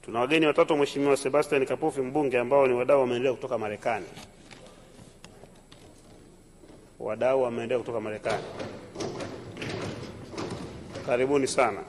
Tuna wageni watatu, Mheshimiwa Sebastian Kapufi mbunge, ambao ni wadau wa maendeleo kutoka Marekani. Wadau wa maendeleo kutoka Marekani, karibuni sana.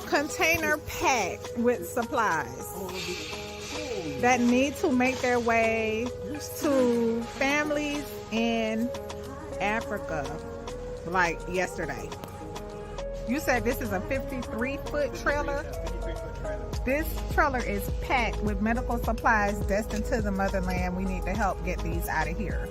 Container packed with supplies that need to make their way to families in Africa, like yesterday. You said this is a 53-foot trailer? This trailer is packed with medical supplies destined to the motherland. We need to help get these out of here.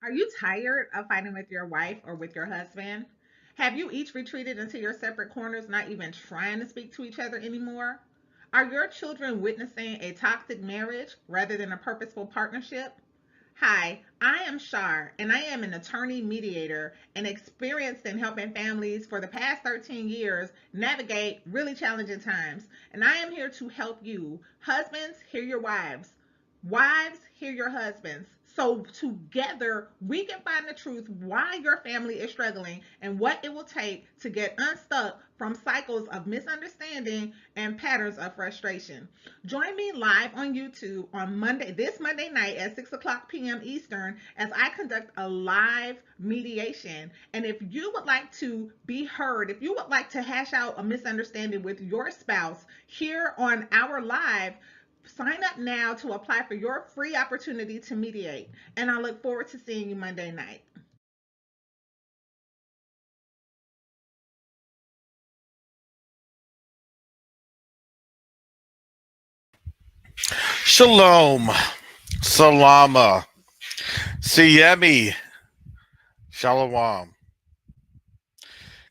Are you tired of fighting with your wife or with your husband? Have you each retreated into your separate corners, not even trying to speak to each other anymore? Are your children witnessing a toxic marriage rather than a purposeful partnership? Hi, I am Shar, and I am an attorney mediator and experienced in helping families for the past 13 years navigate really challenging times. And I am here to help you. Husbands, hear your wives. Wives, hear your husbands. So together we can find the truth why your family is struggling and what it will take to get unstuck from cycles of misunderstanding and patterns of frustration. Join me live on YouTube on this Monday night at 6 o'clock p.m. Eastern as I conduct a live mediation. And if you would like to be heard, if you would like to hash out a misunderstanding with your spouse here on our live, sign up now to apply for your free opportunity to mediate. And I look forward to seeing you Monday night. Shalom, Salama, Siyemi, Shalom.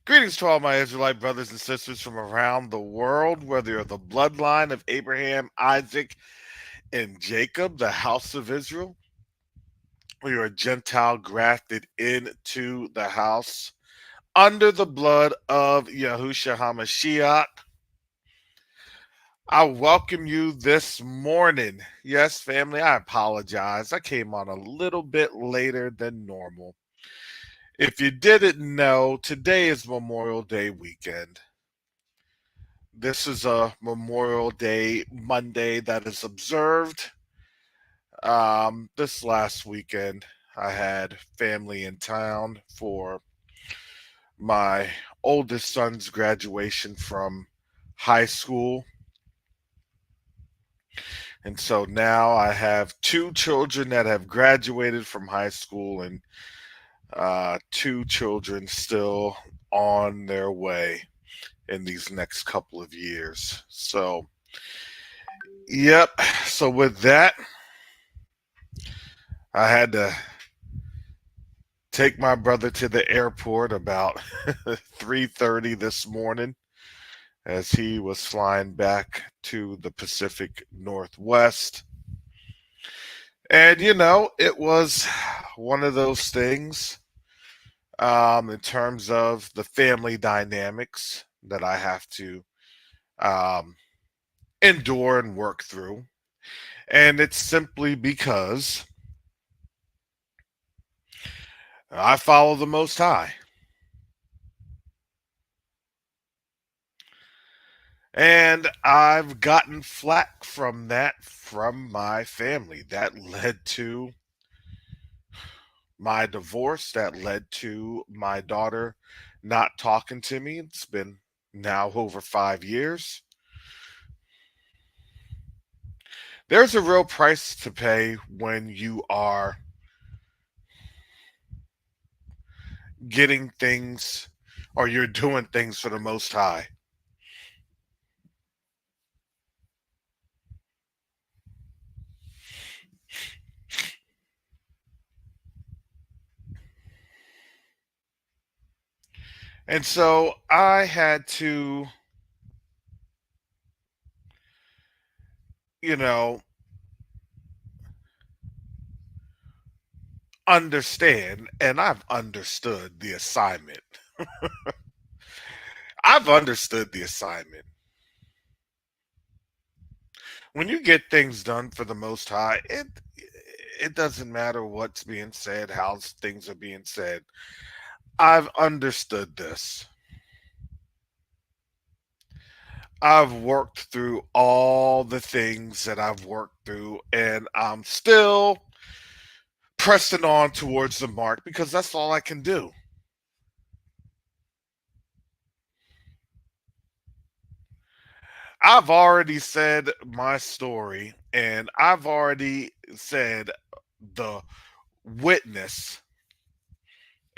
Greetings to all my Israelite brothers and sisters from around the world, whether you're the bloodline of Abraham, Isaac, and Jacob, the house of Israel, or you're a Gentile grafted into the house under the blood of Yahushua HaMashiach. I welcome you this morning. Yes, family, I apologize. I came on a little bit later than normal. If you didn't know, today is Memorial Day weekend. This is a Memorial Day Monday that is observed. This last weekend, I had family in town for my oldest son's graduation from high school. And so now I have two children that have graduated from high school and two children still on their way in these next couple of years. So, yep. So with that, I had to take my brother to the airport about 3:30 this morning as he was flying back to the Pacific Northwest. And it was one of those things in terms of the family dynamics that I have to um, endure and work through. And it's simply because I follow the Most High. And I've gotten flack from that from my family. That led to my divorce, that led to my daughter not talking to me. It's been now over 5 years. There's a real price to pay when you are getting things or you're doing things for the Most High. And so I had to, you know, understand, and I've understood the assignment. I've understood the assignment. When you get things done for the Most High, it doesn't matter what's being said, how things are being said. I've understood this. I've worked through all the things that I've worked through, and I'm still pressing on towards the mark because that's all I can do. I've already said my story, and I've already said the witness.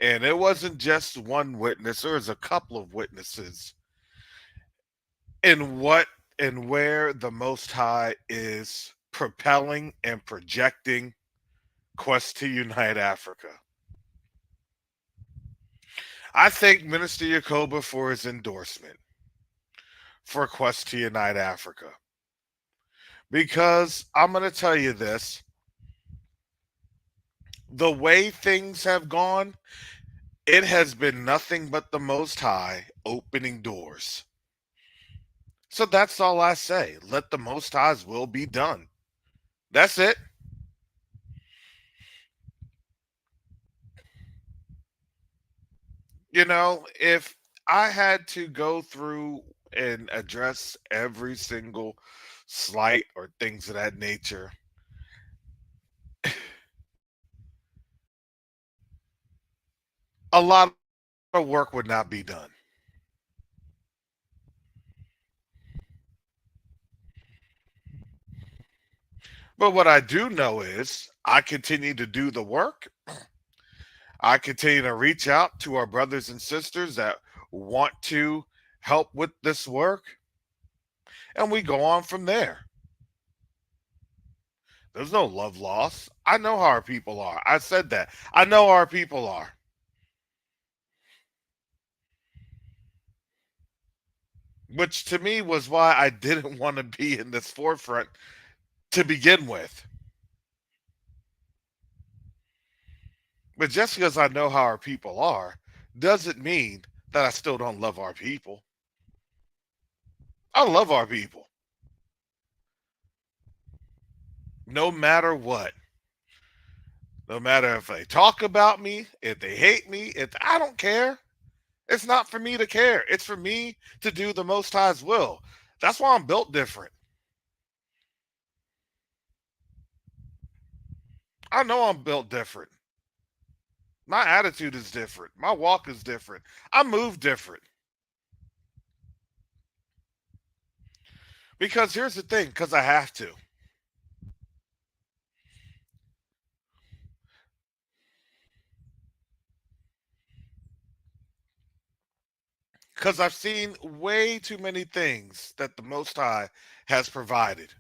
And it wasn't just one witness, there was a couple of witnesses in what and where the Most High is propelling and projecting Quest to Unite Africa. I thank Minister Yacoba for his endorsement for Quest to Unite Africa. Because I'm going to tell you this, the way things have gone, it has been nothing but the Most High opening doors. So that's all I say. Let the Most High's will be done. That's it. If I had to go through and address every single slight or things of that nature, a lot of work would not be done. But what I do know is I continue to do the work. I continue to reach out to our brothers and sisters that want to help with this work, and we go on from there. There's no love loss. I know how our people are. I said that. I know how our people are, which to me was why I didn't want to be in this forefront to begin with. But just because I know how our people are doesn't mean that I still don't love our people. I love our people, no matter what. No matter if they talk about me, if they hate me, if I don't care. It's not for me to care. It's for me to do the Most High's will. That's why I'm built different. I know I'm built different. My attitude is different. My walk is different. I move different. Because here's the thing, because I have to. Because I've seen way too many things that the Most High has provided.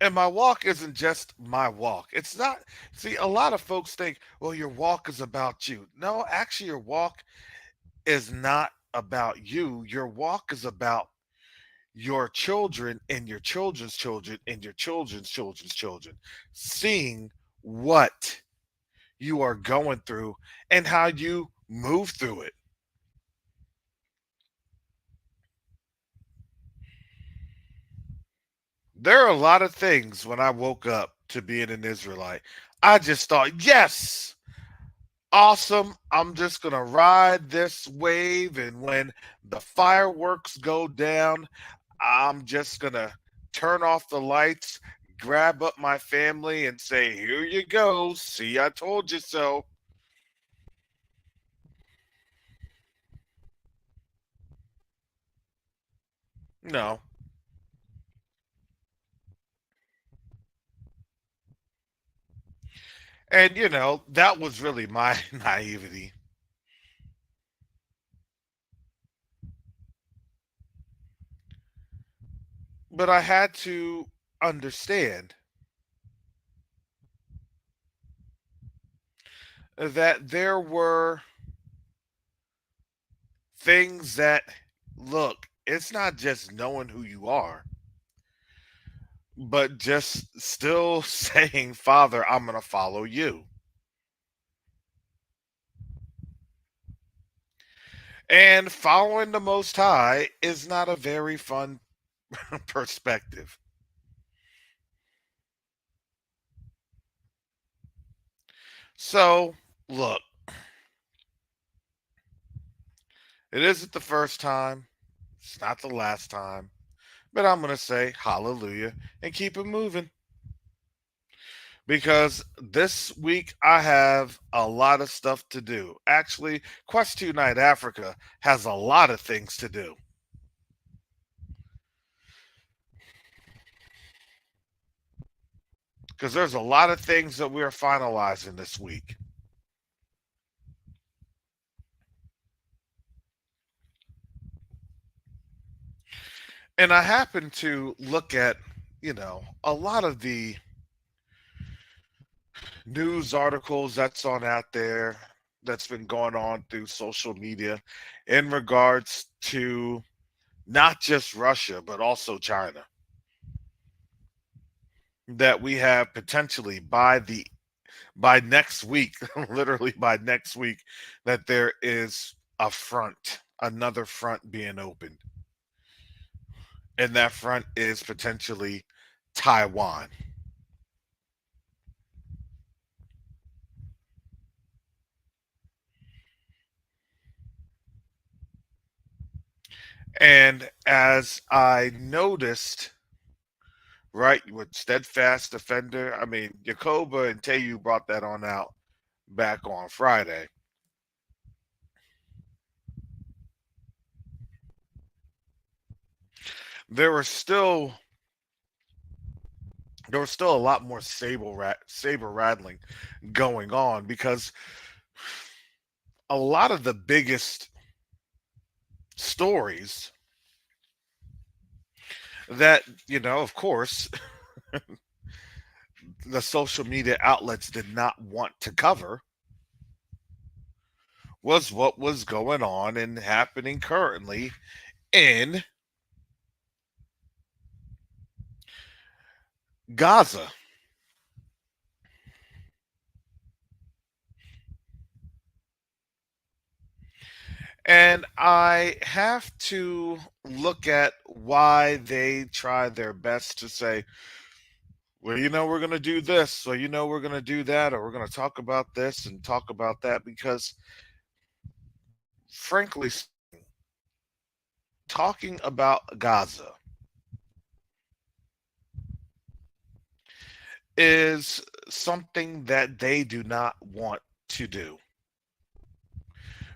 And my walk isn't just my walk. It's not, see, a lot of folks think, well, your walk is about you. No, actually, your walk is not about you. Your walk is about your children and your children's children and your children's children's children, seeing what you are going through and how you move through it. There are a lot of things when I woke up to being an Israelite. I just thought, yes, awesome. I'm just going to ride this wave. And when the fireworks go down, I'm just going to turn off the lights, grab up my family, and say, here you go. See, I told you so. No. And, that was really my naivety. But I had to understand that there were things that, look, it's not just knowing who you are, but just still saying, Father, I'm going to follow you. And following the Most High is not a very fun perspective. So, look, it isn't the first time, it's not the last time, but I'm going to say hallelujah and keep it moving. Because this week I have a lot of stuff to do. Actually, Quest 2 Night Africa has a lot of things to do. Because there's a lot of things that we are finalizing this week. And I happen to look at, a lot of the news articles that's on out there that's been going on through social media in regards to not just Russia, but also China. That we have potentially by next week, literally by next week, that there is another front being opened. And that front is potentially Taiwan. And as I noticed, right, with steadfast defender, I mean, Yakoba and Teyu brought that on out back on Friday. There were still there was still a lot more saber rattling going on because a lot of the biggest stories that, of course, the social media outlets did not want to cover was what was going on and happening currently in Gaza. And I have to look at why they try their best to say, well, we're going to do this, or, we're going to do that, or we're going to talk about this and talk about that, because frankly, talking about Gaza is something that they do not want to do.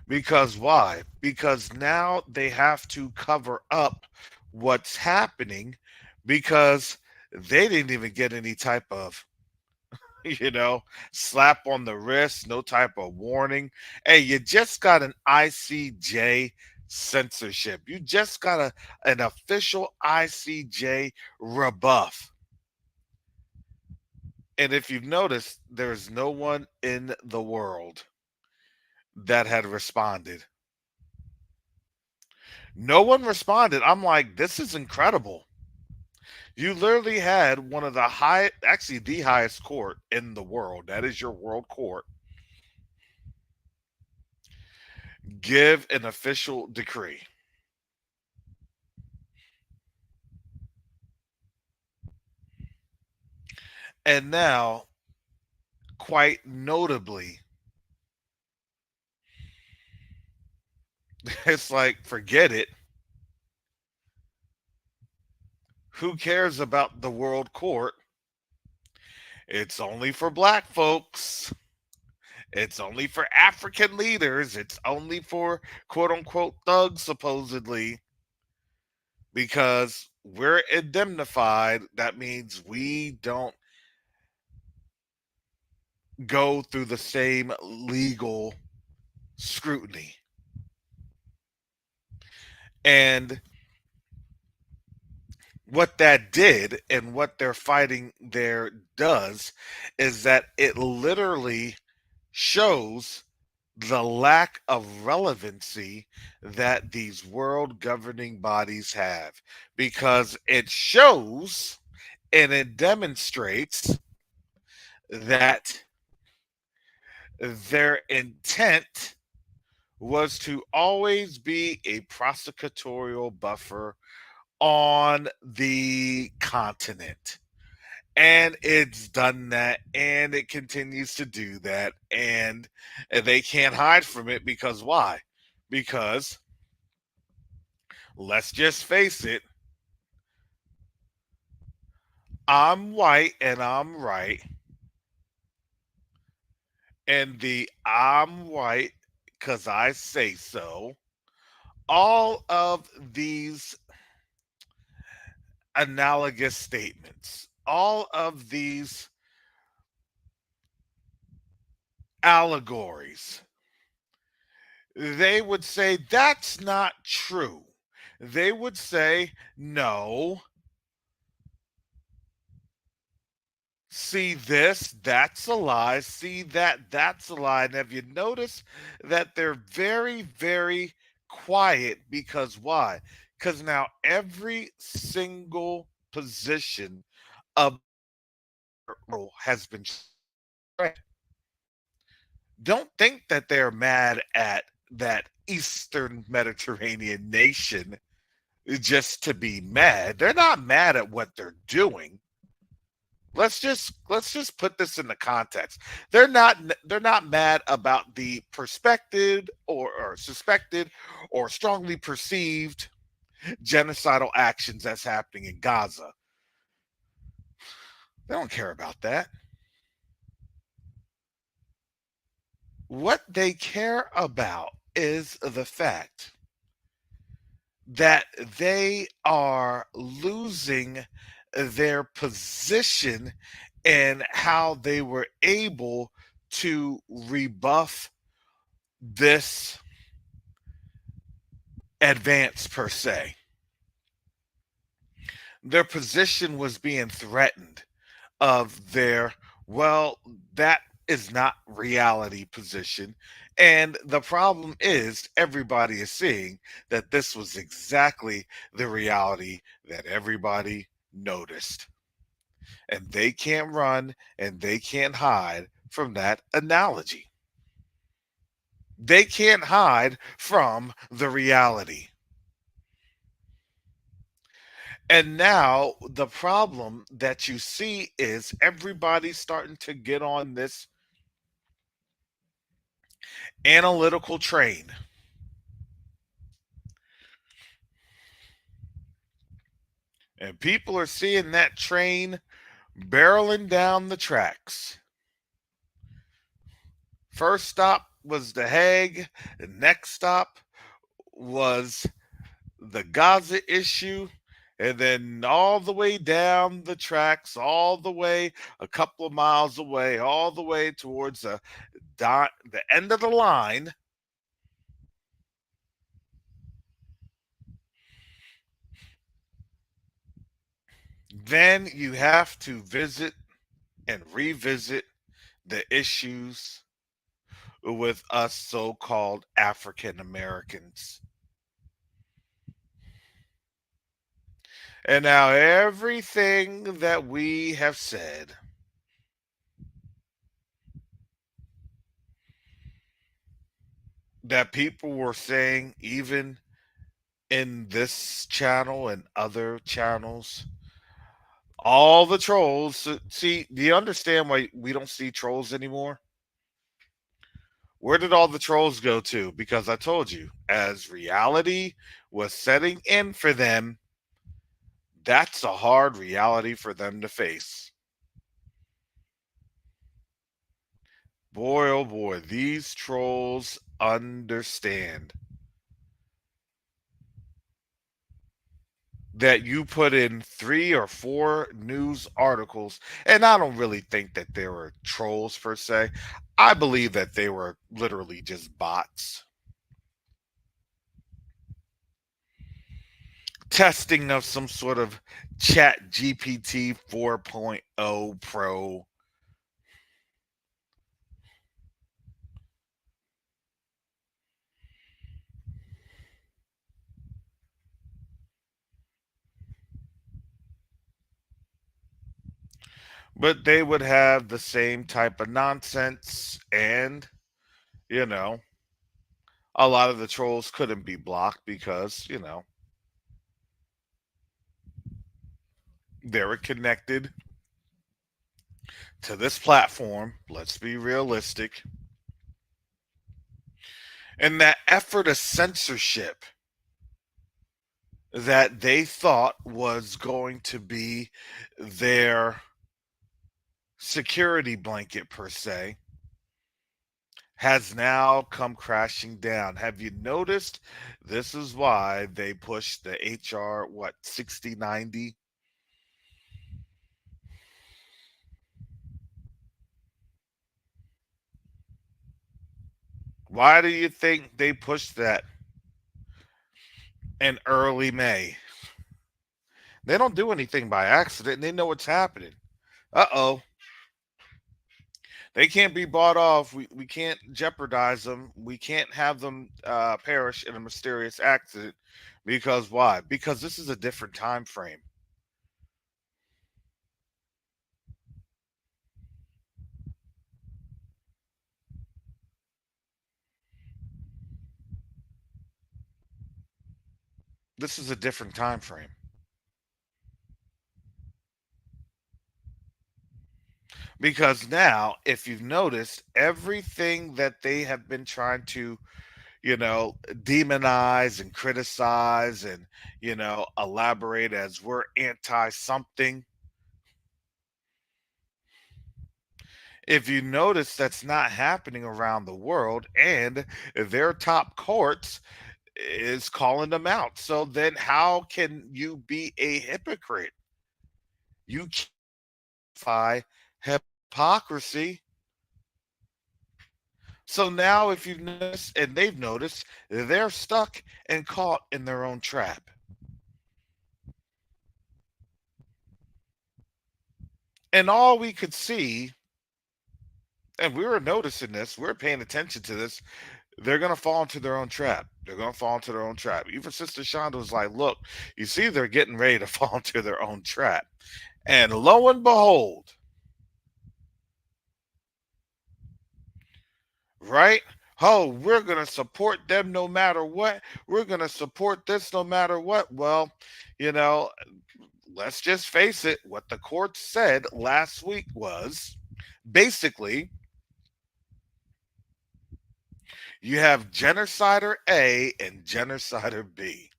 Because why? Because now they have to cover up what's happening because they didn't even get any type of, you know, slap on the wrist, no type of warning. Hey, you just got an ICJ censorship. You just got an official ICJ rebuff. And if you've noticed, there's no one in the world that had responded. No one responded. I'm like, this is incredible. You literally had one of the actually the highest court in the world. That is your world court. Give an official decree. And now, quite notably, it's like, forget it. Who cares about the world court? It's only for black folks. It's only for African leaders. It's only for quote unquote thugs, supposedly, because we're indemnified. That means we don't go through the same legal scrutiny. And what that did and what they're fighting there does is that it literally shows the lack of relevancy that these world governing bodies have, because it shows and it demonstrates that their intent was to always be a prosecutorial buffer on the continent. And it's done that, and it continues to do that, and they can't hide from it because why? Because let's just face it, I'm white and I'm right. And the I'm white because I say so, all of these analogous statements, all of these allegories, they would say that's not true. They would say, no, see this, that's a lie. See that, that's a lie. And have you noticed that they're very, very quiet? Because why? Because now every single position of has been read. Don't think that they're mad at that Eastern Mediterranean nation just to be mad. They're not mad at what they're doing. Let's just put this in the context. They're not mad about the perspective or suspected or strongly perceived genocidal actions that's happening in Gaza. They don't care about that. What they care about is the fact that they are losing their position and how they were able to rebuff this advance per se. Their position was being threatened of their, well, that is not reality position. And the problem is, everybody is seeing that this was exactly the reality that everybody noticed. And they can't run and they can't hide from that analogy. They can't hide from the reality. And now the problem that you see is everybody's starting to get on this analytical train. And people are seeing that train barreling down the tracks. First stop was The Hague. The next stop was the Gaza issue. And then all the way down the tracks, all the way a couple of miles away, all the way towards the end of the line. Then you have to visit and revisit the issues with us so called African Americans. And now everything that we have said that people were saying, even in this channel and other channels, all the trolls. See, do you understand why we don't see trolls anymore? Where did all the trolls go to? Because I told you, as reality was setting in for them, that's a hard reality for them to face. Boy, oh boy, these trolls understand that you put in 3 or 4 news articles, and I don't really think that they were trolls per se. I believe that they were literally just bots. Testing of some sort of chat GPT 4.0 Pro. But they would have the same type of nonsense, and, you know, a lot of the trolls couldn't be blocked because, they were connected to this platform. Let's be realistic. And that effort of censorship that they thought was going to be their security blanket per se has now come crashing down. Have you noticed? This is why they pushed the HR 6090. Why do you think they pushed that in early May? They don't do anything by accident. They know what's happening. Uh-oh. They can't be bought off. We can't jeopardize them. We can't have them perish in a mysterious accident. Because why? Because this is a different time frame. This is a different time frame. Because now, if you've noticed, everything that they have been trying to demonize and criticize and, elaborate as we're anti something. If you notice, that's not happening around the world, and their top courts is calling them out. So then, how can you be a hypocrite? You can't fight hypocrisy. So now, if you've noticed, and they've noticed, they're stuck and caught in their own trap. And all we could see, and we were noticing this, we are paying attention to this, they're going to fall into their own trap. They're going to fall into their own trap. Even Sister Shonda was like, look, you see, they're getting ready to fall into their own trap. And lo and behold, right? Oh, we're going to support them no matter what. We're going to support this no matter what. Well, you know, let's just face it. What the court said last week was basically you have genocider A and genocider B.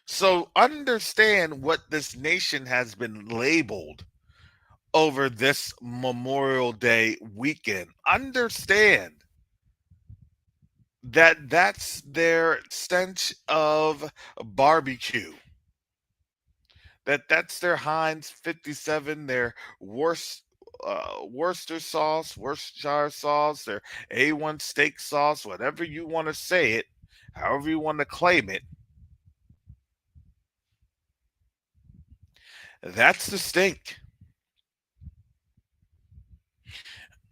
So understand what this nation has been labeled over this Memorial Day weekend. Understand that that's their stench of barbecue. That's their Heinz 57, their Worcester sauce, Worcestershire sauce, their A1 steak sauce, whatever you want to say it, however you want to claim it. That's the stink.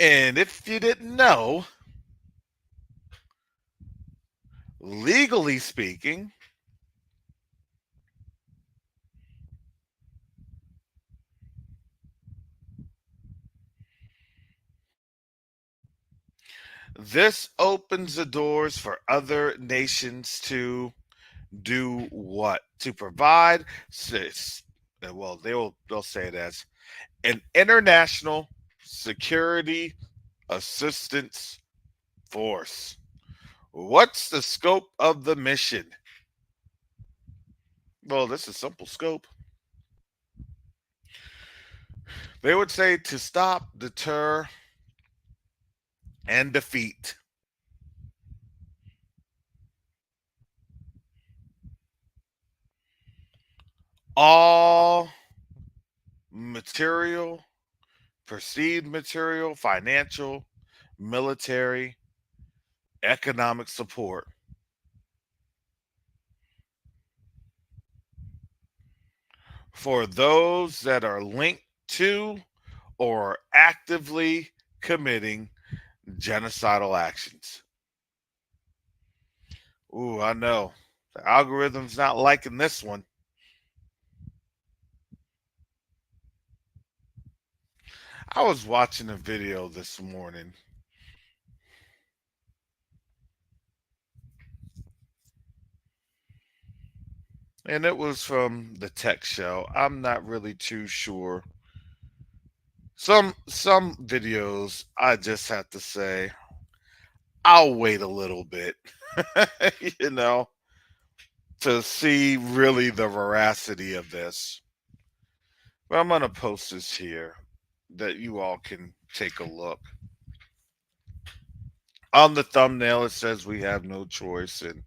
And if you didn't know, legally speaking, this opens the doors for other nations to do what? To provide, well, they'll say it as an international security assistance force. What's the scope of the mission? Well, this is simple scope. They would say to stop, deter, and defeat all material, perceived material, financial, military, economic support for those that are linked to or actively committing genocidal actions. Ooh, I know. The algorithm's not liking this one. I was watching a video this morning. And it was from the tech show. I'm not really too sure. Some videos I just have to say I'll wait a little bit, you know, to see really the veracity of this. But I'm going to post this here that you all can take a look. On the thumbnail, it says we have no choice. And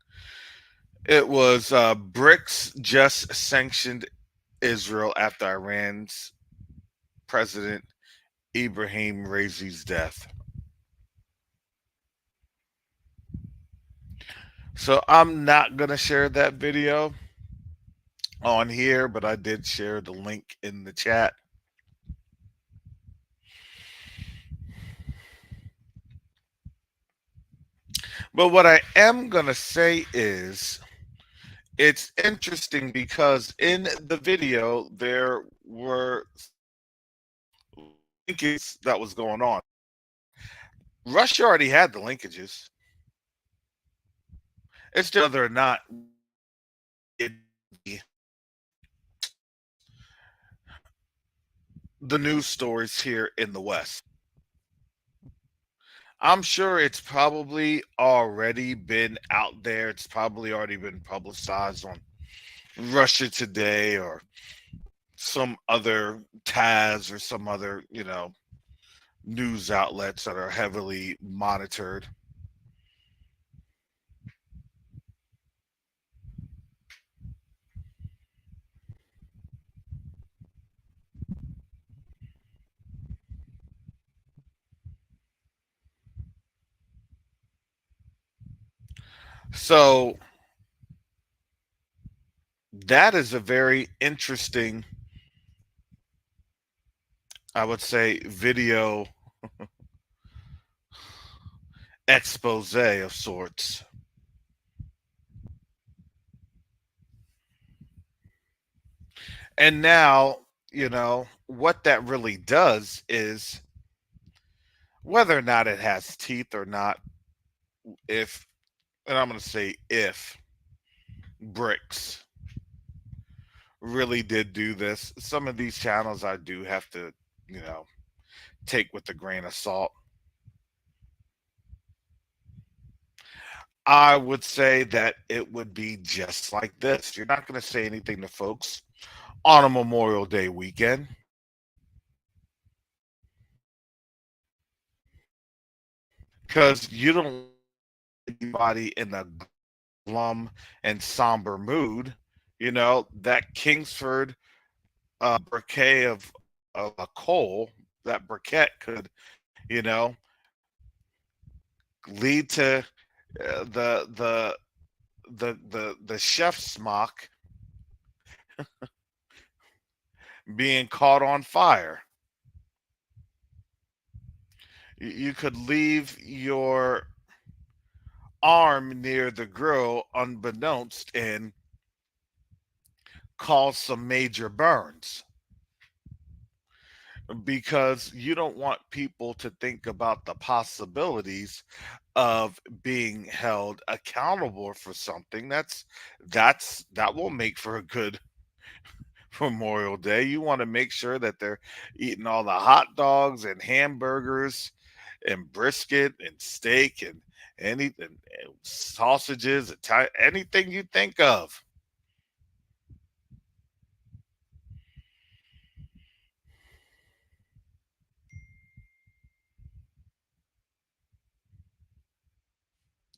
it was BRICS just sanctioned Israel after Iran's President Ibrahim Raisi's death. So I'm not going to share that video on here, but I did share the link in the chat. But what I am going to say is it's interesting because in the video there were linkages that was going on. Russia already had the linkages. It's just whether or not the news stories here in the West. I'm sure it's probably already been out there. It's probably already been publicized on Russia Today or some other Taz or some other, news outlets that are heavily monitored. So that is a very interesting, I would say, video expose of sorts. And now, what that really does is whether or not it has teeth or not, if, and I'm going to say if bricks really did do this, some of these channels I do have to, you know, take with a grain of salt. I would say that it would be just like this. You're not going to say anything to folks on a Memorial Day weekend because you don't want anybody in a glum and somber mood. That Kingsford bouquet of a coal, that briquette could, you know, lead to the chef smock being caught on fire. You could leave your arm near the grill unbeknownst and cause some major burns because you don't want people to think about the possibilities of being held accountable for something. That will make for a good Memorial Day. You want to make sure that they're eating all the hot dogs and hamburgers and brisket and steak and and sausages, anything you think of.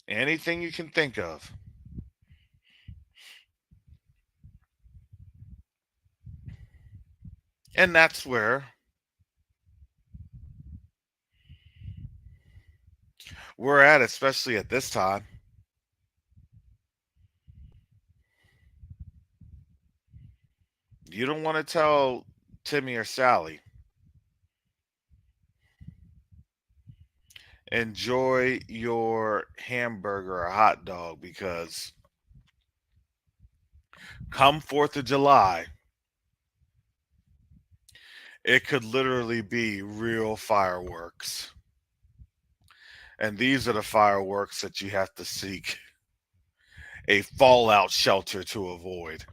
Anything you can think of. And that's where we're at, especially at this time. You don't want to tell Timmy or Sally, enjoy your hamburger or hot dog because come 4th of July, it could literally be real fireworks. And these are the fireworks that you have to seek a fallout shelter to avoid.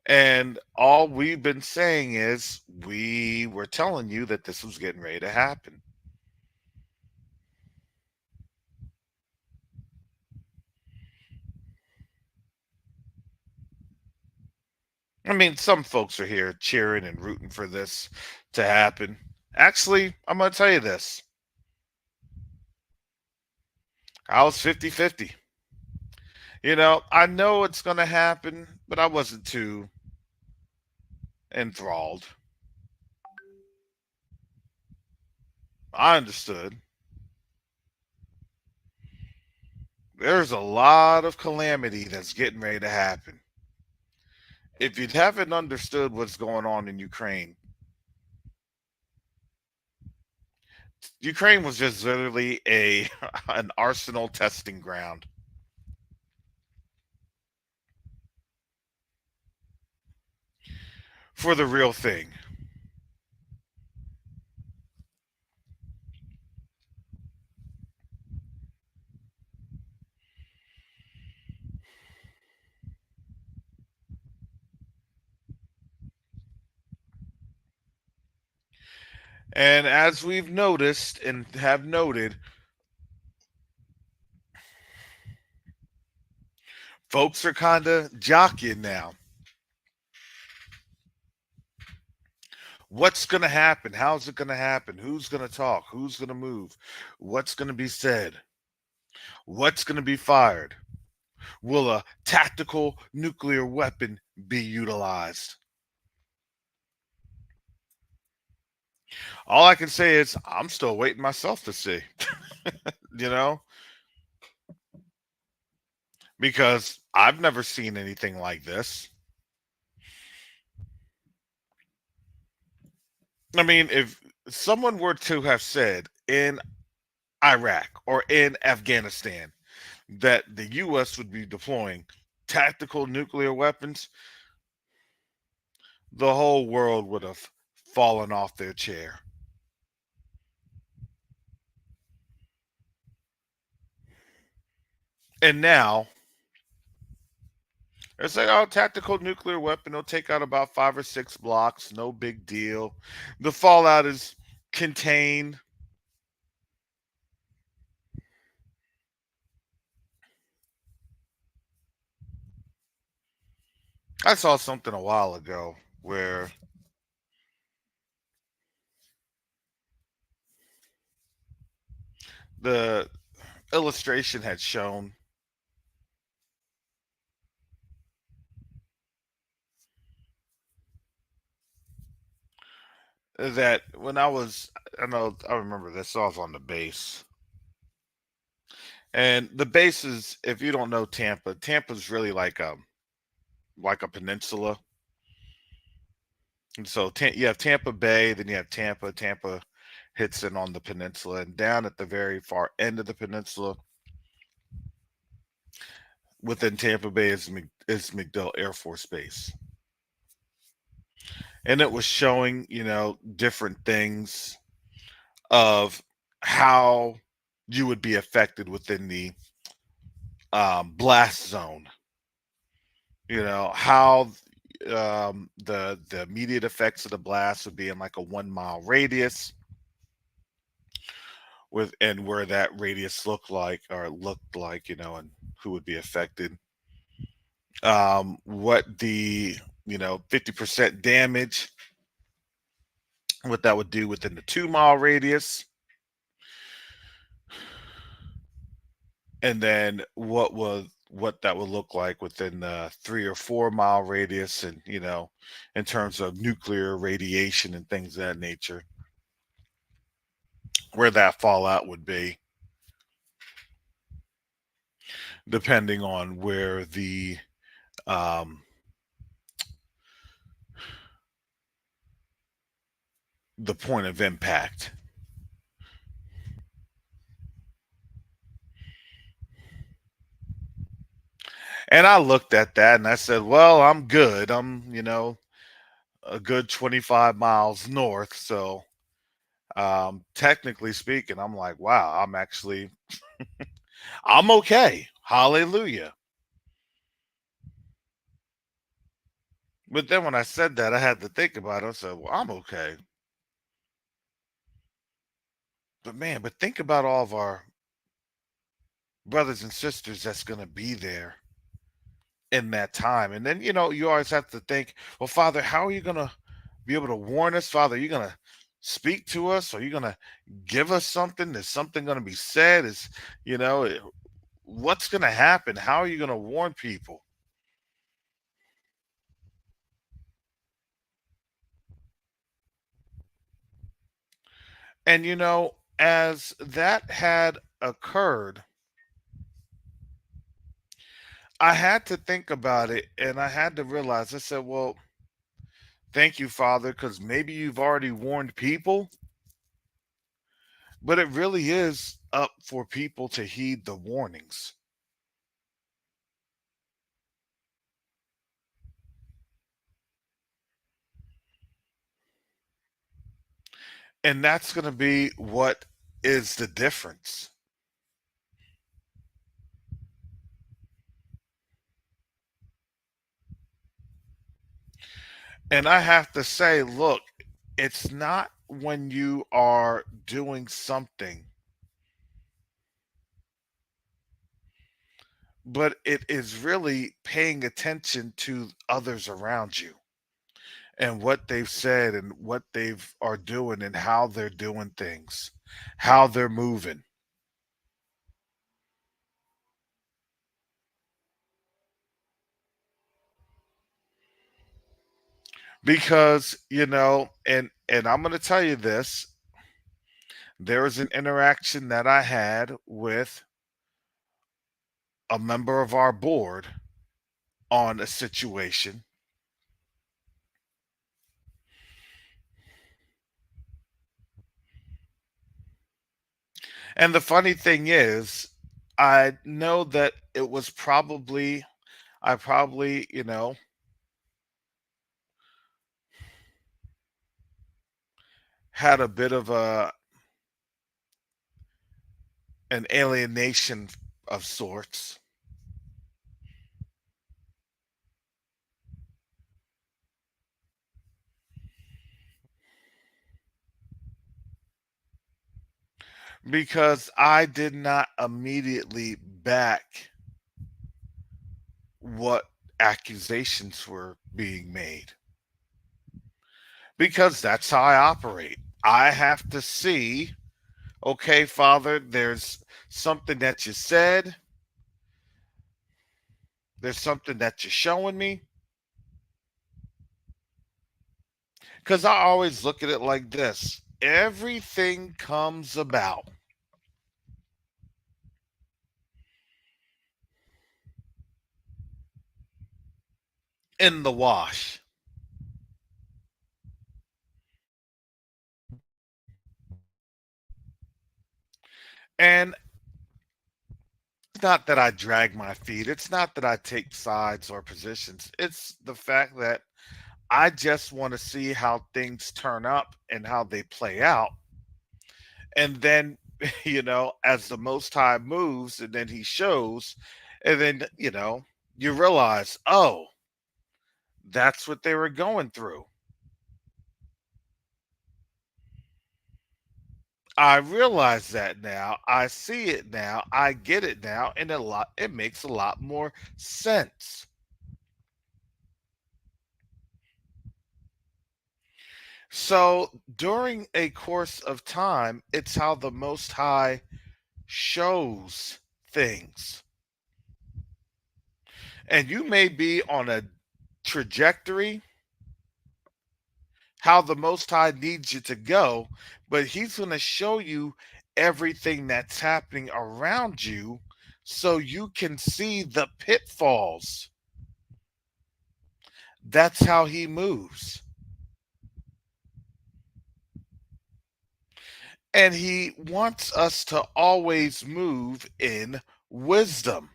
And all we've been saying is we were telling you that this was getting ready to happen. I mean, some folks are here cheering and rooting for this to happen. Actually, I'm going to tell you this. I was 50-50. I know it's going to happen, but I wasn't too enthralled. I understood. There's a lot of calamity that's getting ready to happen. If you haven't understood what's going on in Ukraine was just literally a an arsenal testing ground for the real thing. And as we've noticed and have noted, folks are kind of jockeying now. What's going to happen? How's it going to happen? Who's going to talk? Who's going to move? What's going to be said? What's going to be fired? Will a tactical nuclear weapon be utilized? All I can say is I'm still waiting myself to see, you know, because I've never seen anything like this. I mean, if someone were to have said in Iraq or in Afghanistan that the U.S. would be deploying tactical nuclear weapons, the whole world would have fallen off their chair. And now it's like, oh, tactical nuclear weapon, it'll take out about 5 or 6 blocks, no big deal. The fallout is contained. I saw something a while ago where the illustration had shown that when I remember this, I was on the base. And the base is, if you don't know Tampa, Tampa's really like a peninsula. And so you have Tampa Bay, then you have Tampa. Tampa hits in on the peninsula, and down at the very far end of the peninsula, within Tampa Bay, is McDill Air Force Base, and it was showing different things of how you would be affected within the blast zone. How the immediate effects of the blast would be in like a 1 mile radius with and where that radius looked like, and who would be affected. What the 50% damage, what that would do within the 2 mile radius, and then what that would look like within the 3 or 4 mile radius, and in terms of nuclear radiation and things of that nature, where that fallout would be, depending on where um, the point of impact. And I looked at that and I said, well, I'm good. I'm, a good 25 miles north. So, technically speaking, I'm like, wow, I'm okay. Hallelujah. But then when I said that, I had to think about it. I said, well, I'm okay. But think about all of our brothers and sisters that's going to be there in that time. And then, you always have to think, well, Father, how are you going to be able to warn us? Father, are you going to speak to us? Are you going to give us something? Is something going to be said? You know, eh, what's going to happen? How are you going to warn people? And, as that had occurred, I had to think about it and I had to realize, I said, well, thank you, Father, because maybe you've already warned people, but it really is up for people to heed the warnings. And that's going to be what is the difference. And I have to say, look, it's not when you are doing something, but it is really paying attention to others around you and what they've said and what they've are doing and how they're doing things, how they're moving. Because, and I'm going to tell you this, there was an interaction that I had with a member of our board on a situation. And the funny thing is, I know that it was probably, I probably, had a bit of an alienation of sorts, because I did not immediately back what accusations were being made. Because that's how I operate. I have to see, okay, Father, there's something that you said, there's something that you're showing me. Because I always look at it like this: everything comes about in the wash. And it's not that I drag my feet, it's not that I take sides or positions. It's the fact that I just want to see how things turn up and how they play out. And then, as the Most High moves and then he shows, and then, you realize, oh, that's what they were going through. I realize that now. I see it now. I get it now, and it makes a lot more sense. So during a course of time, it's how the Most High shows things. And you may be on a trajectory, how the Most High needs you to go, but He's going to show you everything that's happening around you so you can see the pitfalls. That's how He moves. And He wants us to always move in wisdom.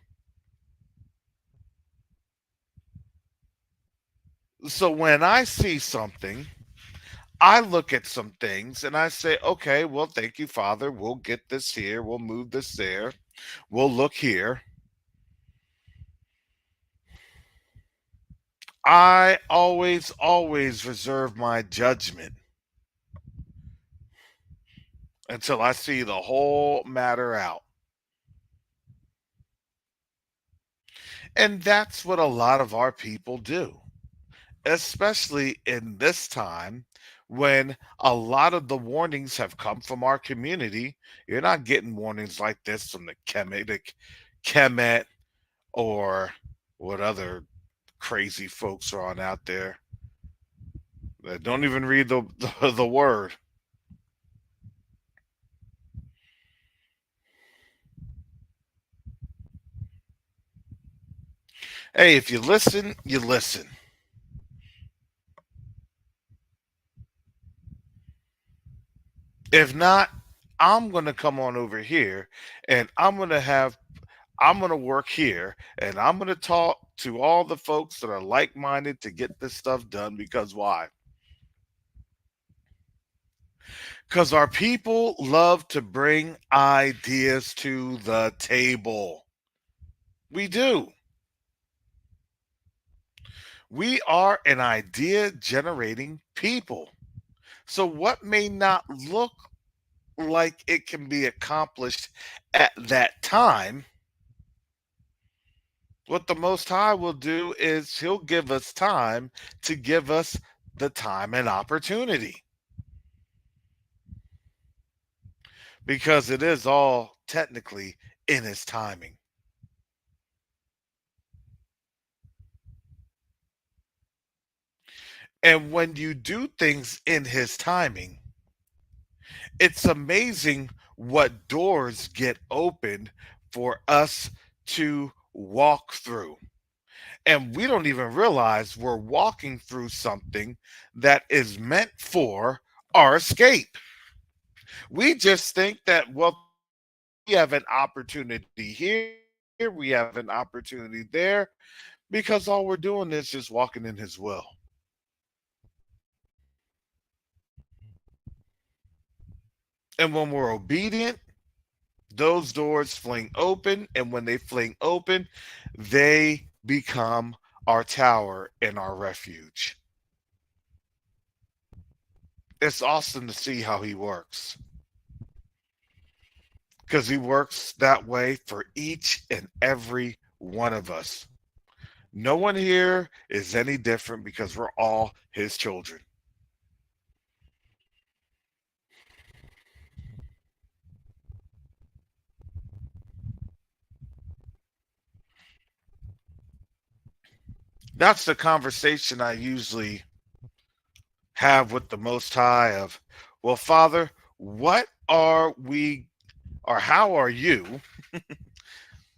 So when I see something, I look at some things and I say, okay, well, thank you, Father. We'll get this here. We'll move this there. We'll look here. I always reserve my judgment until I see the whole matter out. And that's what a lot of our people do, especially in this time when a lot of the warnings have come from our community. You're not getting warnings like this from the Kemet, or what other crazy folks are on out there that don't even read the word. Hey, if you listen, you listen. If not, I'm going to come on over here and I'm going to work here and I'm going to talk to all the folks that are like minded to get this stuff done. Because why? Because our people love to bring ideas to the table. We do. We are an idea generating people. So, what may not look like it can be accomplished at that time, what the Most High will do is He'll give us time to give us the time and opportunity, because it is all technically in His timing. And when you do things in His timing, it's amazing what doors get opened for us to walk through. And we don't even realize we're walking through something that is meant for our escape. We just think that, well, we have an opportunity here, we have an opportunity there, because all we're doing is just walking in His will. And when we're obedient, those doors fling open. And when they fling open, they become our tower and our refuge. It's awesome to see how He works, because He works that way for each and every one of us. No one here is any different, because we're all His children. That's the conversation I usually have with the Most High of, well, Father, what are we, or how are you? I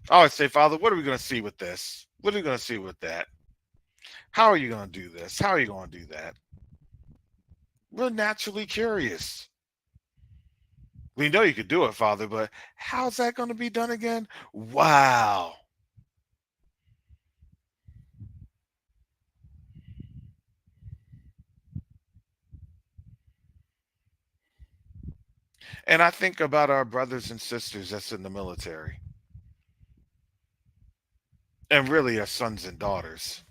always say, Father, what are we going to see with this? What are we going to see with that? How are you going to do this? How are you going to do that? We're naturally curious. We know you could do it, Father, but how's that going to be done again? Wow. And I think about our brothers and sisters that's in the military, and really our sons and daughters.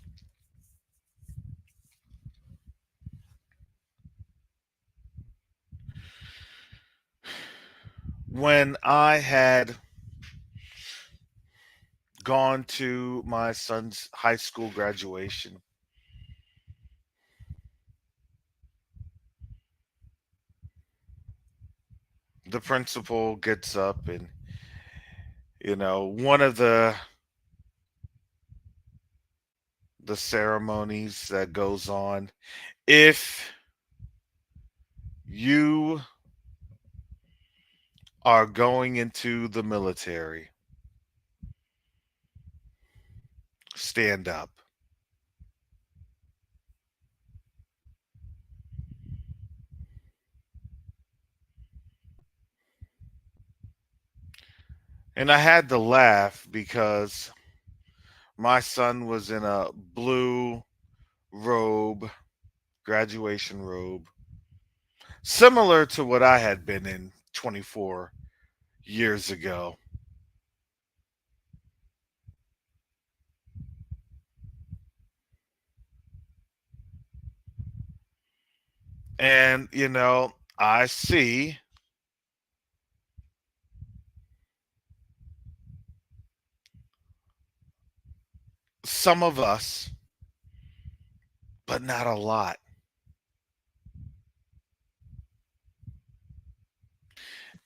When I had gone to my son's high school graduation, the principal gets up and, one of the ceremonies that goes on, if you are going into the military, stand up. And I had to laugh because my son was in a blue robe, graduation robe, similar to what I had been in 24 years ago. And, I see some of us, but not a lot.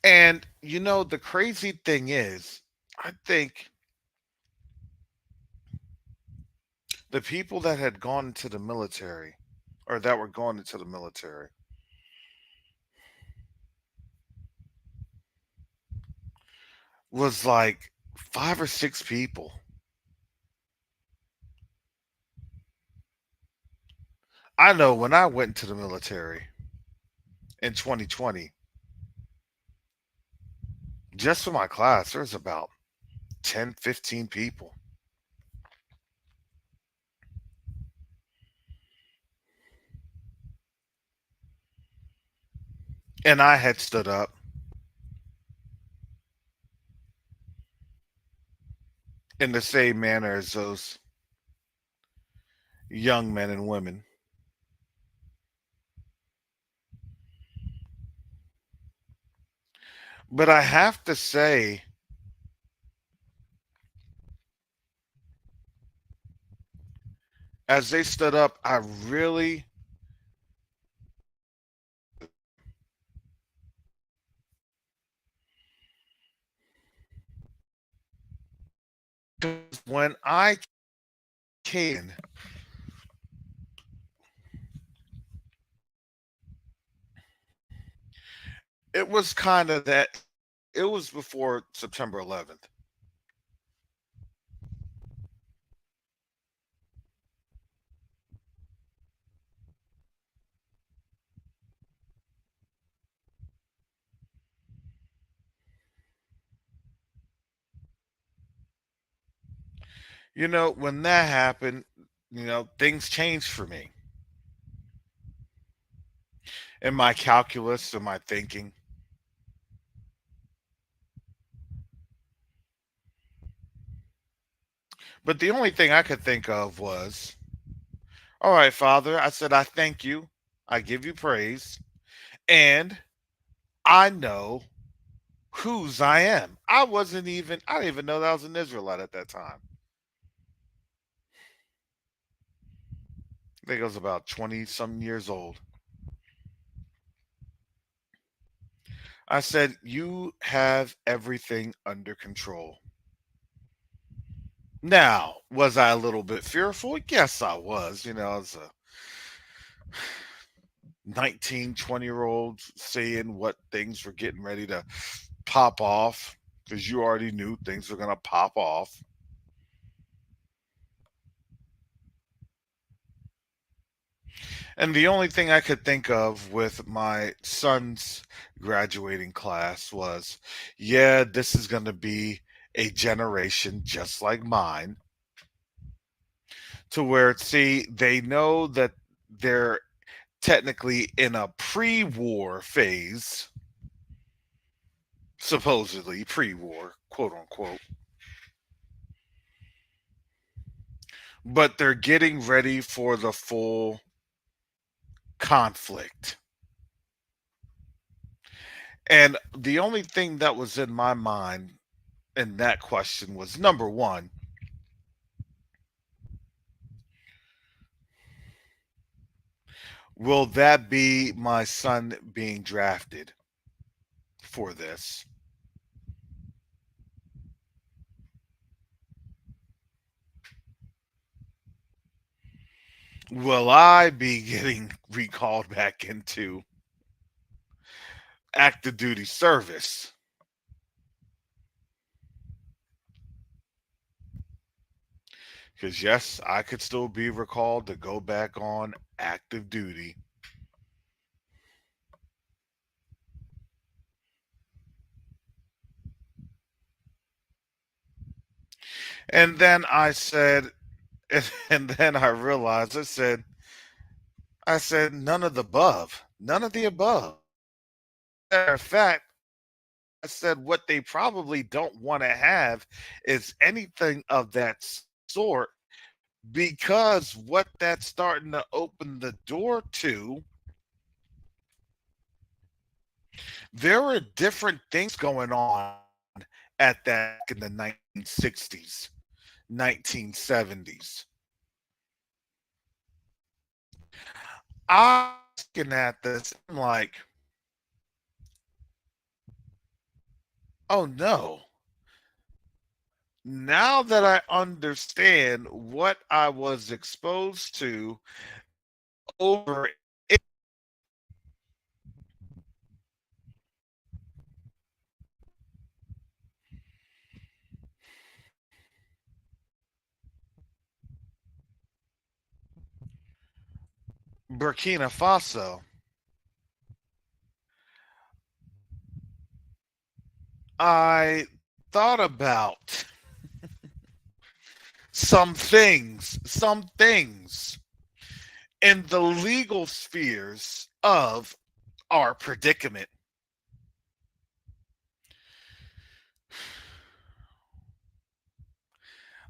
And, the crazy thing is, I think the people that had gone into the military, or that were going into the military, was like 5 or 6 people. I know when I went into the military in 2020, just for my class, there was about 10, 15 people. And I had stood up in the same manner as those young men and women. But I have to say, as they stood up, I really, when I came, it was kind of that, it was before September 11th. When that happened, things changed for me in my calculus and my thinking. But the only thing I could think of was, all right, Father, I said, I thank you. I give you praise. And I know whose I am. I didn't even know that I was an Israelite at that time. I think I was about 20 some years old. I said, you have everything under control. Now, was I a little bit fearful? Yes, I was. I was a 19, 20-year old seeing what things were getting ready to pop off because you already knew things were going to pop off. And the only thing I could think of with my son's graduating class was, yeah, this is going to be a generation just like mine, to where, see, they know that they're technically in a pre war phase, supposedly pre war, quote unquote, but they're getting ready for the full conflict. And the only thing that was in my mind in that question was, number one, will that be my son being drafted for this? Will I be getting recalled back into active duty service? Because, yes, I could still be recalled to go back on active duty. And then I said, and then I realized, I said, none of the above. None of the above. Matter of fact, I said what they probably don't want to have is anything of that sort, because what that's starting to open the door to, there are different things going on at that in the 1960s, 1970s. I'm looking at this, I'm like, oh no. Now that I understand what I was exposed to over Burkina Faso, I thought about some things in the legal spheres of our predicament.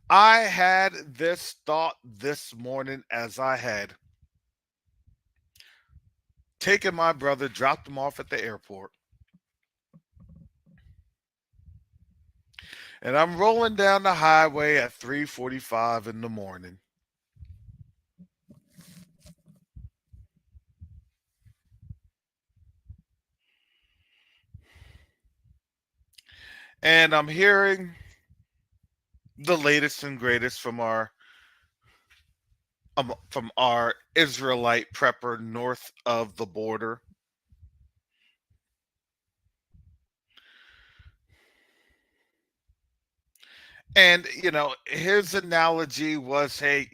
I had this thought this morning as I had taken my brother, dropped him off at the airport, And I'm rolling down the highway at 3:45 in the morning. And I'm hearing the latest and greatest from our Israelite prepper north of the border. And his analogy was, hey,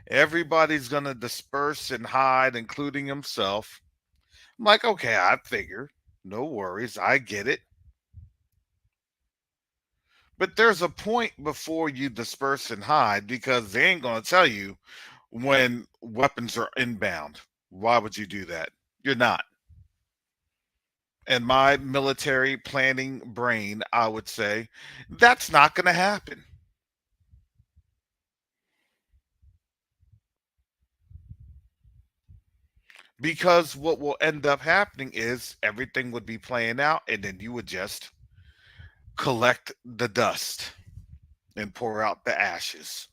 everybody's gonna disperse and hide, including himself. I'm like, okay, I figure. No worries, I get it. But there's a point before you disperse and hide because they ain't gonna tell you when weapons are inbound. Why would you do that? You're not. And my military planning brain, I would say, that's not gonna happen. Because what will end up happening is everything would be playing out, and then you would just collect the dust and pour out the ashes.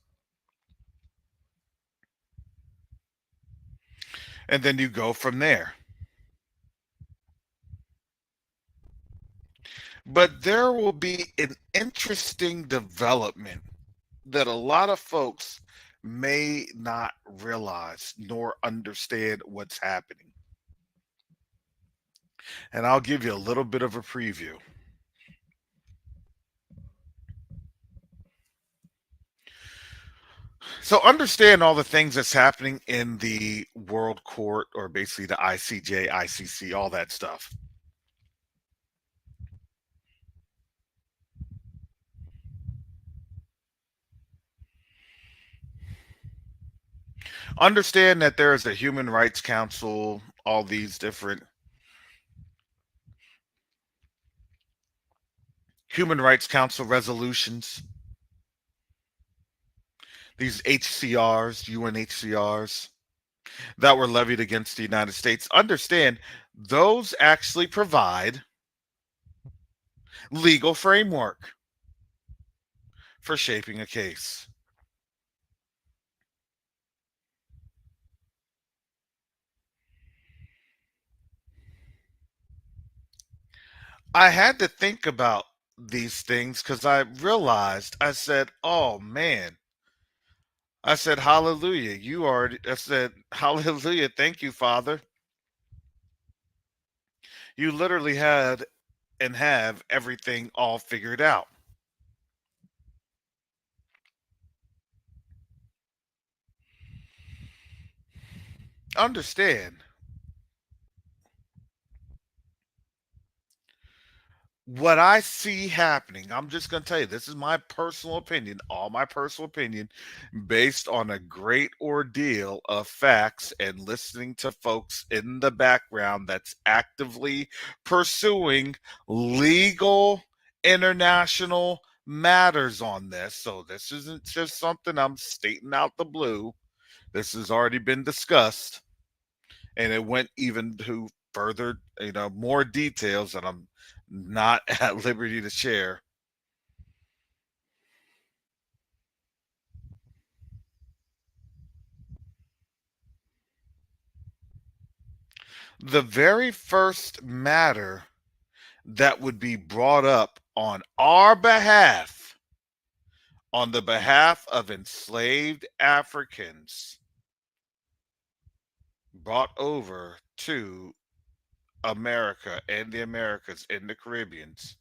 And then you go from there. But there will be an interesting development that a lot of folks may not realize nor understand what's happening. And I'll give you a little bit of a preview. So understand all the things that's happening in the world court, or basically the ICJ, ICC, all that stuff. Understand that there is a Human Rights Council, all these different Human Rights Council resolutions, these HCRs, UNHCRs that were levied against the United States. Understand those actually provide legal framework for shaping a case. I had to think about these things because I realized, I said, oh man, I said, hallelujah. I said, hallelujah. Thank you, Father. You literally had and have everything all figured out. Understand what I see happening. I'm just going to tell you, this is my personal opinion, all my personal opinion, based on a great ordeal of facts and listening to folks in the background that's actively pursuing legal international matters on this. So this isn't just something I'm stating out the blue. This has already been discussed, and it went even to further, more details that I'm not at liberty to share. The very first matter that would be brought up on our behalf, on the behalf of enslaved Africans brought over to America and the Americas and the Caribbeans,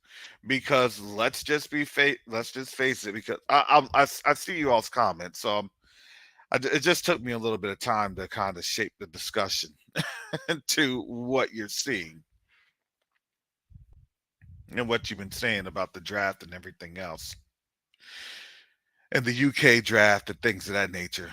because let's just face it, because I see you all's comments, so it just took me a little bit of time to kind of shape the discussion to what you're seeing and what you've been saying about the draft and everything else, and the UK draft and things of that nature.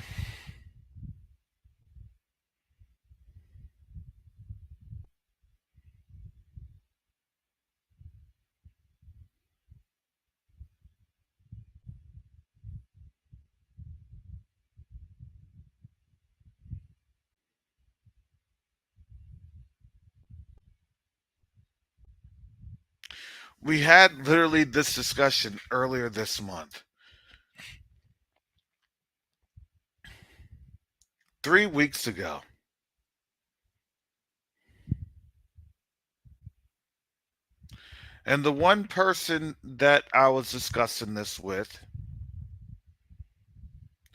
We had literally this discussion earlier this month. 3 weeks ago. And the one person that I was discussing this with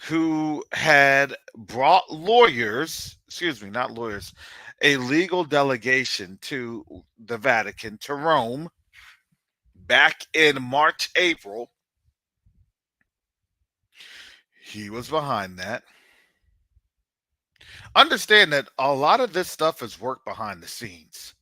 who had brought lawyers, excuse me, not lawyers, a legal delegation to the Vatican, to Rome, back in March, April. He was behind that. Understand that a lot of this stuff is work behind the scenes.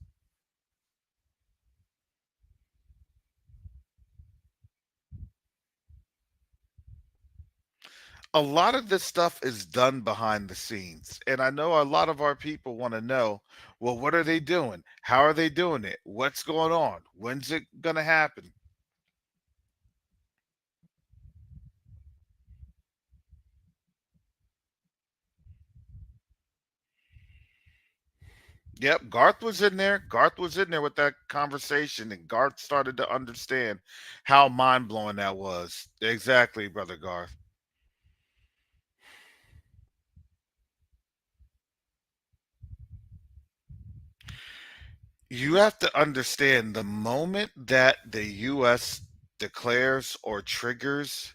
A lot of this stuff is done behind the scenes. And I know a lot of our people want to know, well, what are they doing? How are they doing it? What's going on? When's it going to happen? Yep, Garth was in there. Garth was in there with that conversation, and Garth started to understand how mind blowing that was. Exactly, brother Garth. You have to understand the moment that the U.S. declares or triggers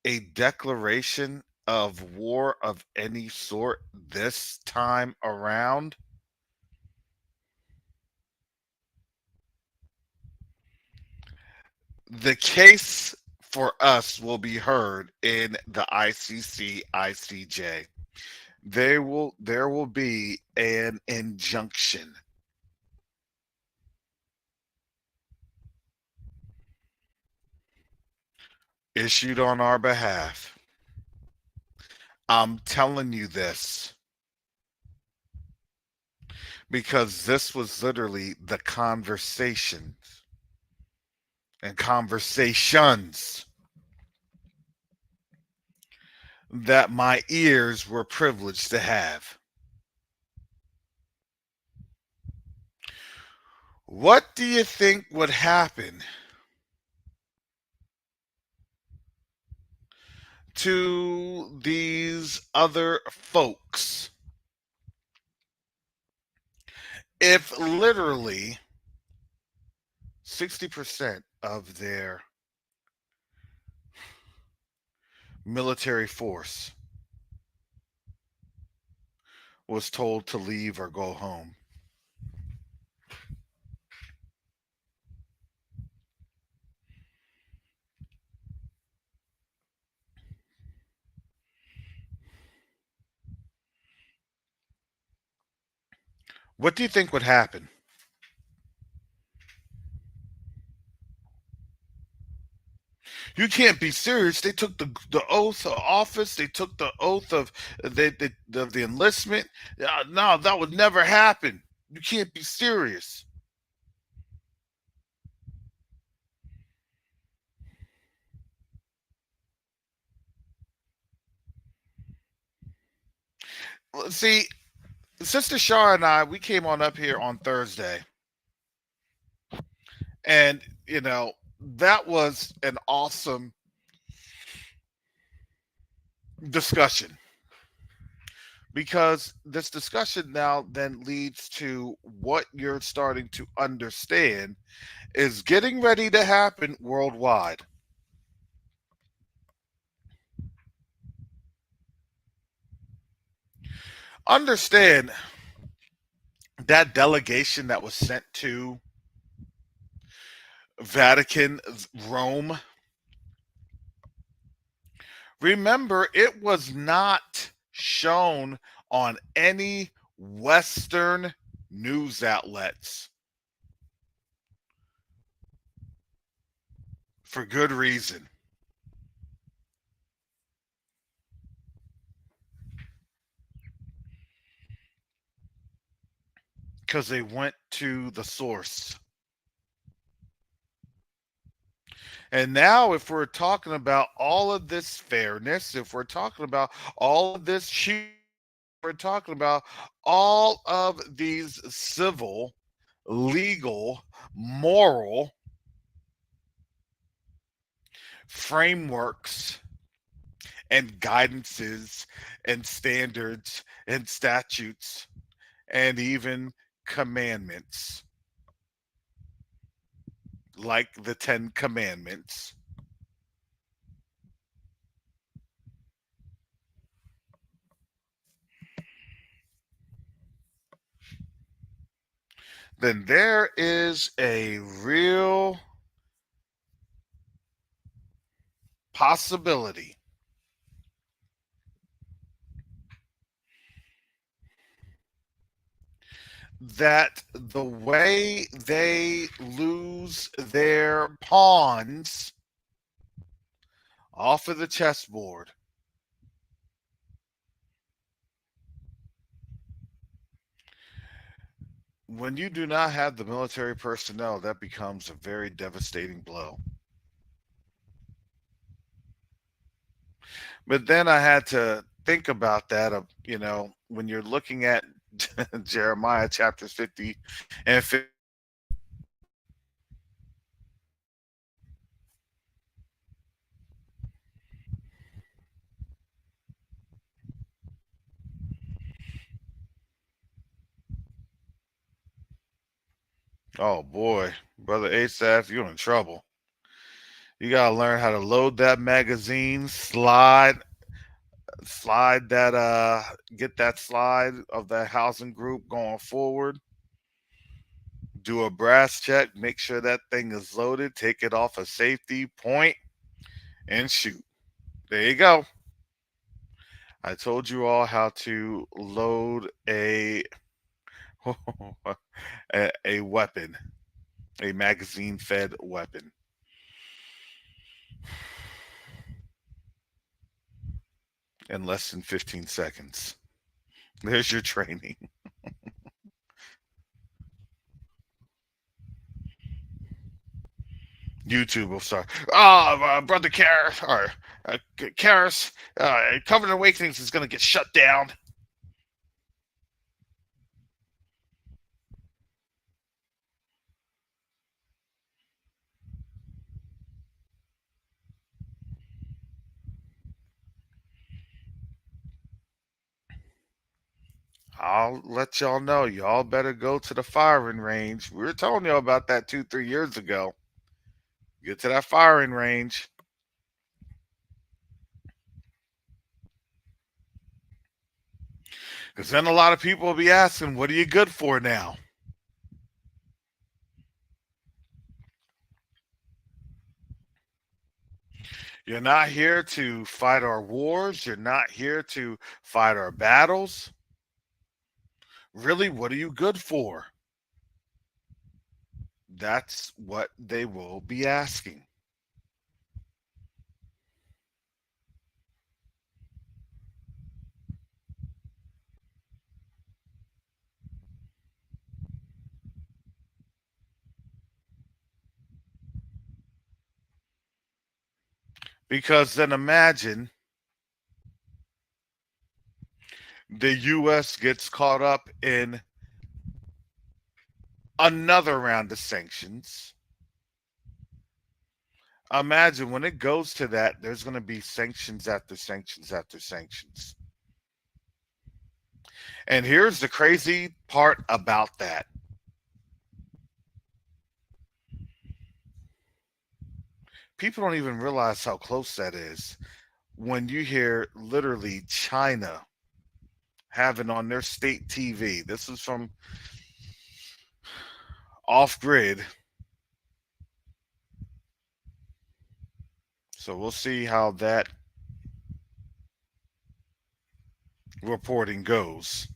a declaration of war of any sort this time around, the case for us will be heard in the ICC, ICJ. There will be an injunction issued on our behalf. I'm telling you this because this was literally the conversation and conversations that my ears were privileged to have. What do you think would happen to these other folks if literally 60% of their military force was told to leave or go home? What do you think would happen? You can't be serious. They took the oath of office. They took the oath of the enlistment. No, that would never happen. You can't be serious. See, Sister Shar and I, we came on up here on Thursday, and that was an awesome discussion because this discussion now then leads to what you're starting to understand is getting ready to happen worldwide. Understand that delegation that was sent to Vatican, Rome. Remember, it was not shown on any Western news outlets for good reason. Because they went to the source. And now, if we're talking about all of this fairness, if we're talking about all of this, we're talking about all of these civil legal, moral frameworks and guidances and standards and statutes and even commandments, like the Ten Commandments, then there is a real possibility that the way they lose their pawns off of the chessboard, when you do not have the military personnel, that becomes a very devastating blow. But then I had to think about that of, when you're looking at Jeremiah chapters 50 and 50. Oh boy, brother Asaph, you're in trouble. You gotta learn how to load that magazine, slide that get that slide of that housing group going forward, do a brass check, make sure that thing is loaded, take it off a safety point, and shoot. There you go. I told you all how to load a a weapon, a magazine fed weapon. In less than 15 seconds. There's your training. YouTube will start. Brother Karis, or Karis, Covenant Awakenings is going to get shut down. I'll let y'all know. Y'all better go to the firing range. We were telling y'all about that 2-3 years ago. Get to that firing range. Because then a lot of people will be asking, what are you good for now? You're not here to fight our wars. You're not here to fight our battles. Really, what are you good for? That's what they will be asking. Because then imagine the U.S. gets caught up in another round of sanctions. Imagine when it goes to that, there's going to be sanctions after sanctions after sanctions. And here's the crazy part about that. People don't even realize how close that is. When you hear literally China having on their state TV, this is from off grid. So we'll see how that reporting goes.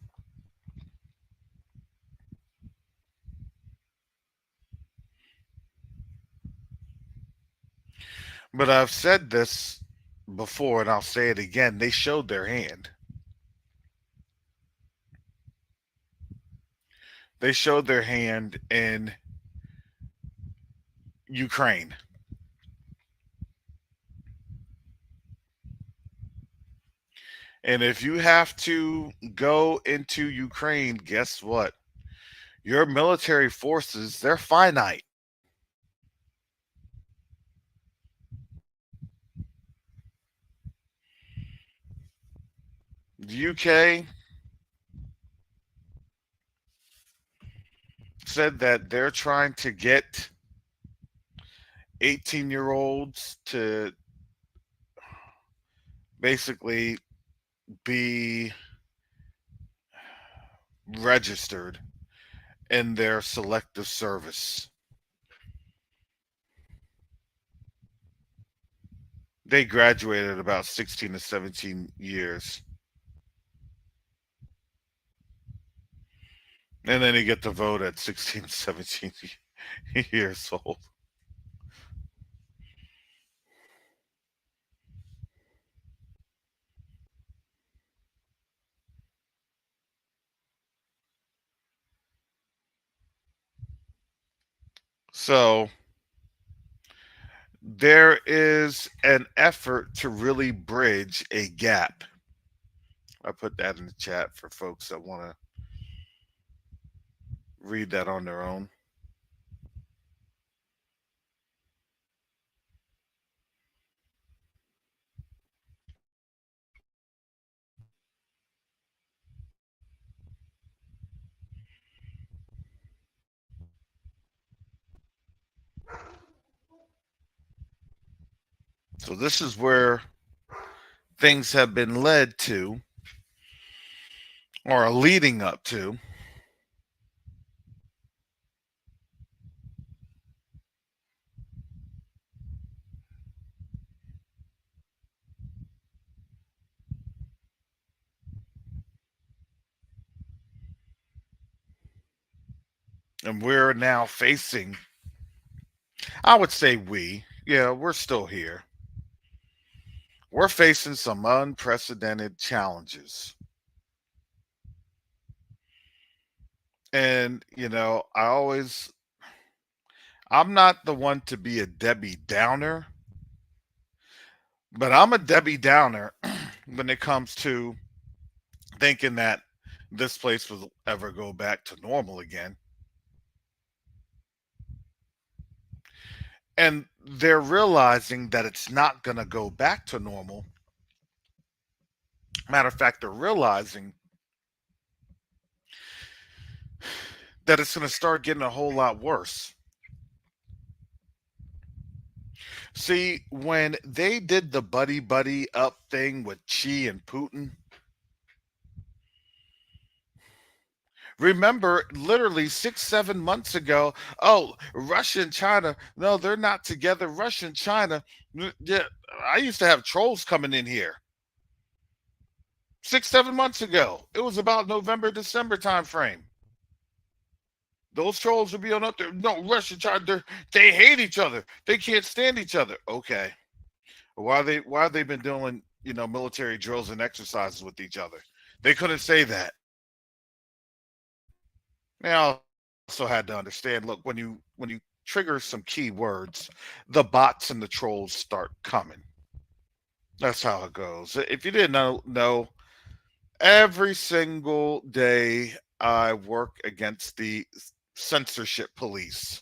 But I've said this before and I'll say it again. They showed their hand. They showed their hand in Ukraine. And if you have to go into Ukraine, guess what? Your military forces, they're finite. The UK said that they're trying to get 18-year-olds to basically be registered in their selective service. They graduated about 16 to 17 years. And then you get to vote at 16, 17 years old. So there is an effort to really bridge a gap. I put that in the chat for folks that want to read that on their own. So this is where things have been led to or are leading up to. And we're now facing, I would say we're still here. We're facing some unprecedented challenges. And, I'm not the one to be a Debbie Downer, but I'm a Debbie Downer when it comes to thinking that this place will ever go back to normal again. And they're realizing that it's not going to go back to normal. Matter of fact, they're realizing that it's going to start getting a whole lot worse. See, when they did the buddy buddy up thing with Xi and Putin, remember literally 6-7 months ago, oh, Russia and China, no, they're not together. Russia and China, yeah, I used to have trolls coming in here 6-7 months ago. It was about November, December time frame. Those trolls would be on up there. No, Russia and China, they hate each other. They can't stand each other. Okay. Why have they been doing, military drills and exercises with each other? They couldn't say that. They also had to understand, look, when you trigger some key words, the bots and the trolls start coming. That's how it goes. If you didn't know, every single day I work against the censorship police.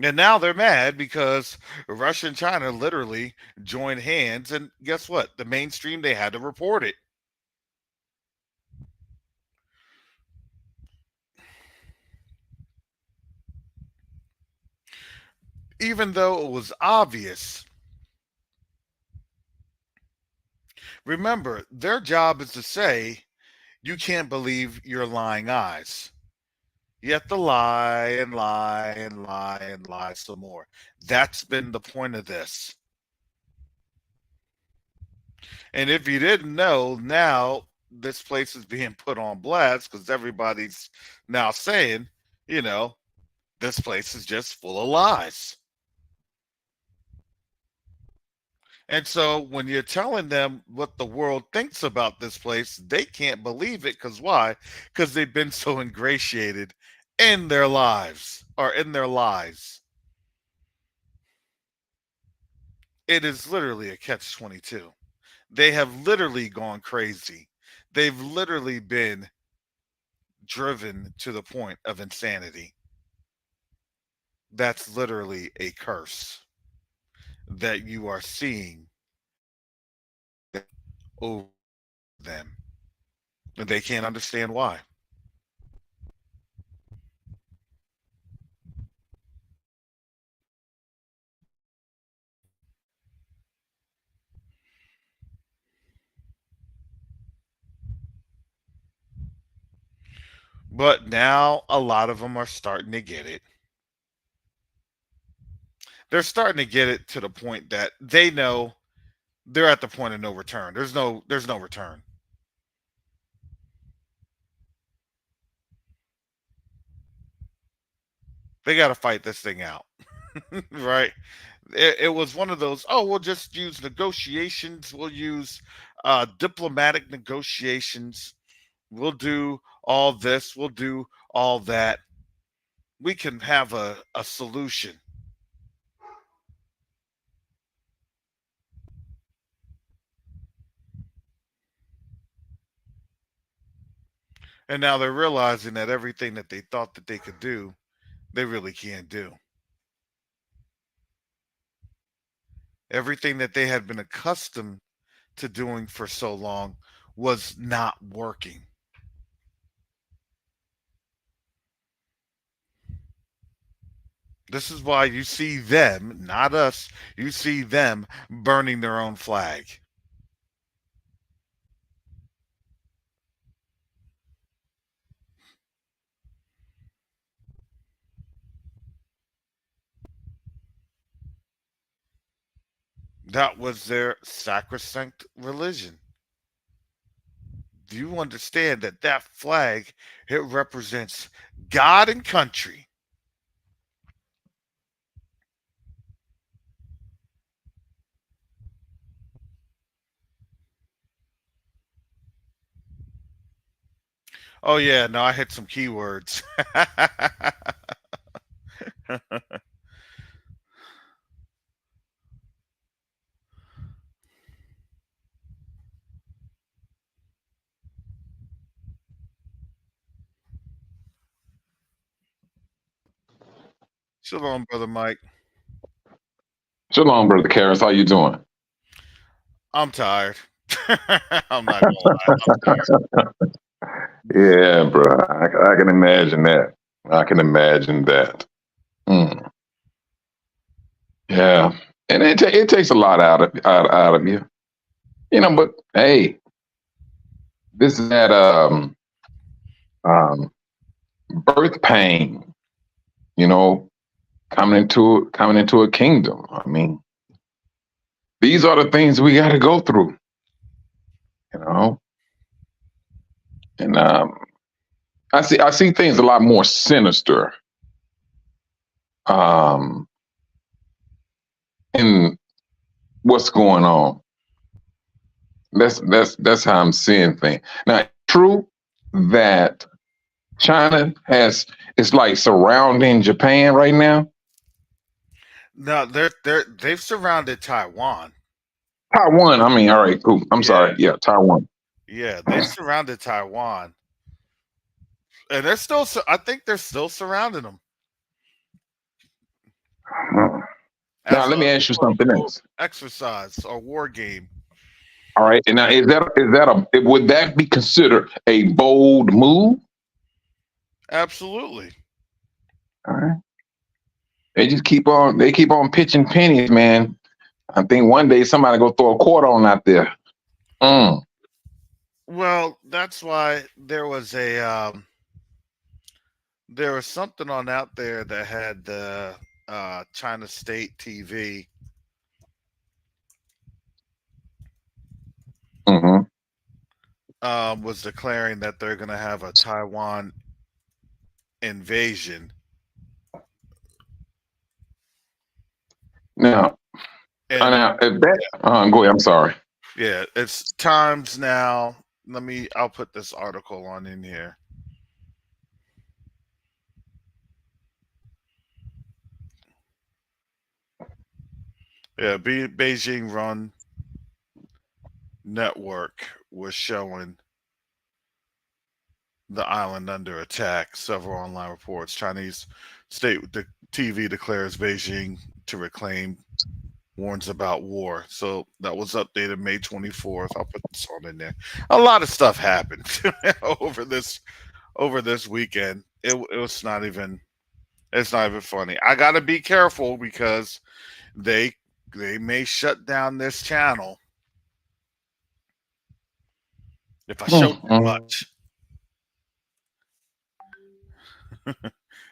And now they're mad because Russia and China literally joined hands. And guess what? The mainstream, they had to report it. Even though it was obvious. Remember, their job is to say, you can't believe your lying eyes. You have to lie and lie and lie and lie some more. That's been the point of this. And if you didn't know, now this place is being put on blast because everybody's now saying, this place is just full of lies. And so when you're telling them what the world thinks about this place, they can't believe it. Because why? Because they've been so ingratiated in their lives or in their lies. It is literally a catch-22. They have literally gone crazy. They've literally been driven to the point of insanity. That's literally a curse that you are seeing over them. And they can't understand why. But now a lot of them are starting to get it. They're starting to get it to the point that they know they're at the point of no return. There's no return. They got to fight this thing out. Right? It was one of those, oh, we'll just use negotiations, we'll use diplomatic negotiations, we'll do all this, we'll do all that. We can have a solution. And now they're realizing that everything that they thought that they could do, they really can't do. Everything that they had been accustomed to doing for so long was not working. This is why you see them, not us, you see them burning their own flag. That was their sacrosanct religion. Do you understand that that flag, it represents God and country? Oh yeah, no, I hit some keywords. Shalom, brother Mike. Shalom, brother Karras. How you doing? I'm tired. I'm not gonna lie. I'm tired. Yeah, bro. I can imagine that. I can imagine that. Mm, yeah, and it takes a lot out of you, But hey, this is that um birth pain, you know, coming into a kingdom. I mean, these are the things we got to go through, you know. And I see things a lot more sinister um in what's going on. That's how I'm seeing things. Now, it's true that China it's like surrounding Japan right now. No, they've surrounded Taiwan. Taiwan, I mean, all right, cool. I'm sorry. Yeah, Taiwan. Yeah, they've surrounded Taiwan, and they're still. I think they're still surrounding them Now, as let me a ask you quote something unquote else. exercise or war game. All right, and now would that be considered a bold move? Absolutely. All right. They keep on pitching pennies, man. I think one day somebody go throw a quarter on out there. Mm. Well, that's why there was something on out there that had the China State TV Mm-hmm. was declaring that they're going to have a Taiwan invasion. Now, And if that, go ahead. I'm sorry. yeah, it's times now. I'll put this article on in here. Yeah, Beijing run network was showing the island under attack. Several online reports. Chinese state TV declares Beijing to reclaim, warns about war. So that was updated May 24th. I'll put this on in there. A lot of stuff happened over this weekend. It was not even, it's not even funny. I got to be careful because they may shut down this channel if I show too much.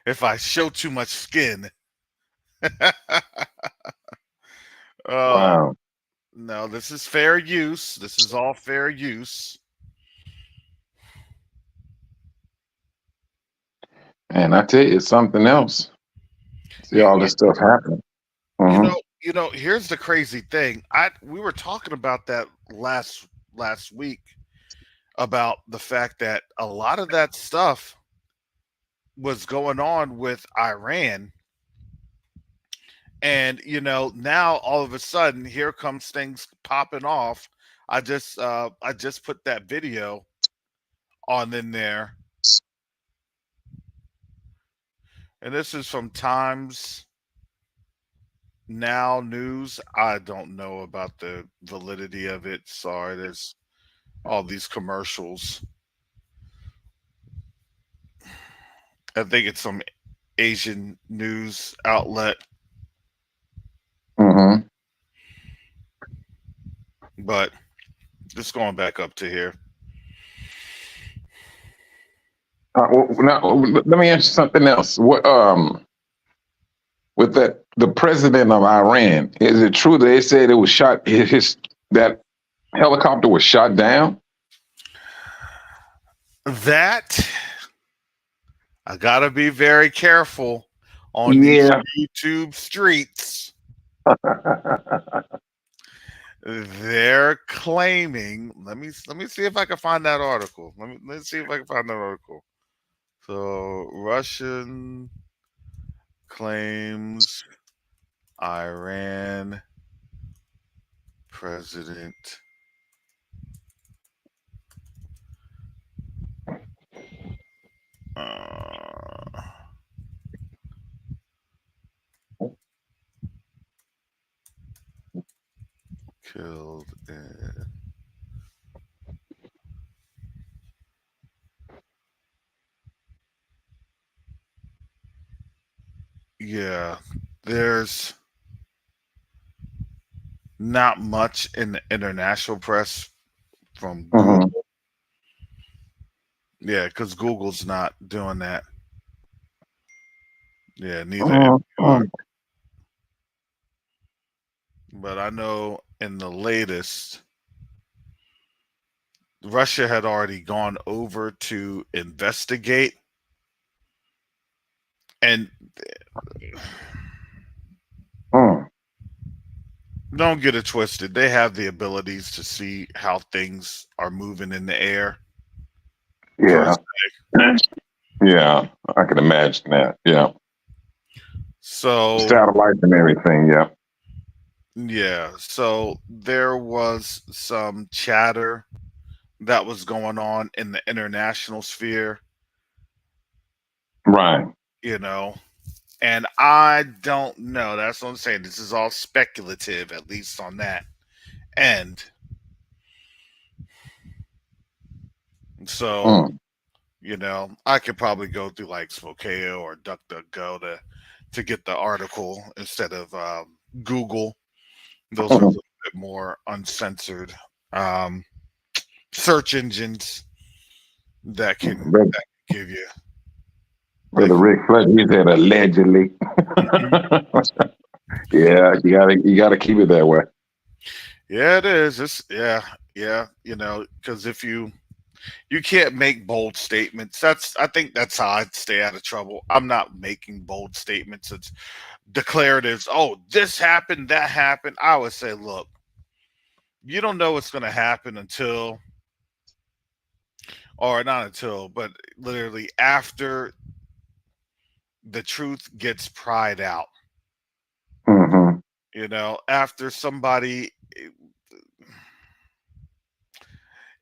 If I show too much skin. Wow. No, this is fair use. This is all fair use. And I tell you, it's something else. See all this stuff happening. You know, here's the crazy thing. We were talking about that last week about the fact that a lot of that stuff was going on with Iran. And you know, now all of a sudden here comes things popping off. I just put that video on in there. And this is from Times Now News. I don't know about the validity of it. Sorry, there's all these commercials. I think it's some Asian news outlet. Mm-hmm. But just going back up to here. Now, let me ask you something else. What with the president of Iran, is it true that they said it was shot? That helicopter was shot down? That I gotta be very careful on these YouTube streets. They're claiming. Let me see if I can find that article. Let's see if I can find that article. So Russian claims Iran president killed in there's not much in the international press from Google. Yeah, because Google's not doing that. Yeah, neither. But I know in the latest, Russia had already gone over to investigate. And don't get it twisted. They have the abilities to see how things are moving in the air. Yeah. Yeah, I can imagine that. Yeah. So satellites and everything. Yeah. Yeah. So there was some chatter that was going on in the international sphere. Right. You know, and I don't know. That's what I'm saying. This is all speculative, at least on that end. So, you know, I could probably go through like Spokeo or DuckDuckGo to get the article instead of Google. Those are a little bit more uncensored search engines that can give you. Brother Rick Fletcher, he said allegedly. Yeah, you gotta keep it that way. Yeah, it is. Yeah. You know, because if you can't make bold statements. I think that's how I'd stay out of trouble. I'm not making bold statements. It's declaratives. Oh, this happened, that happened. I would say, look, you don't know what's going to happen until, or not until, but literally after the truth gets pried out. You know, after somebody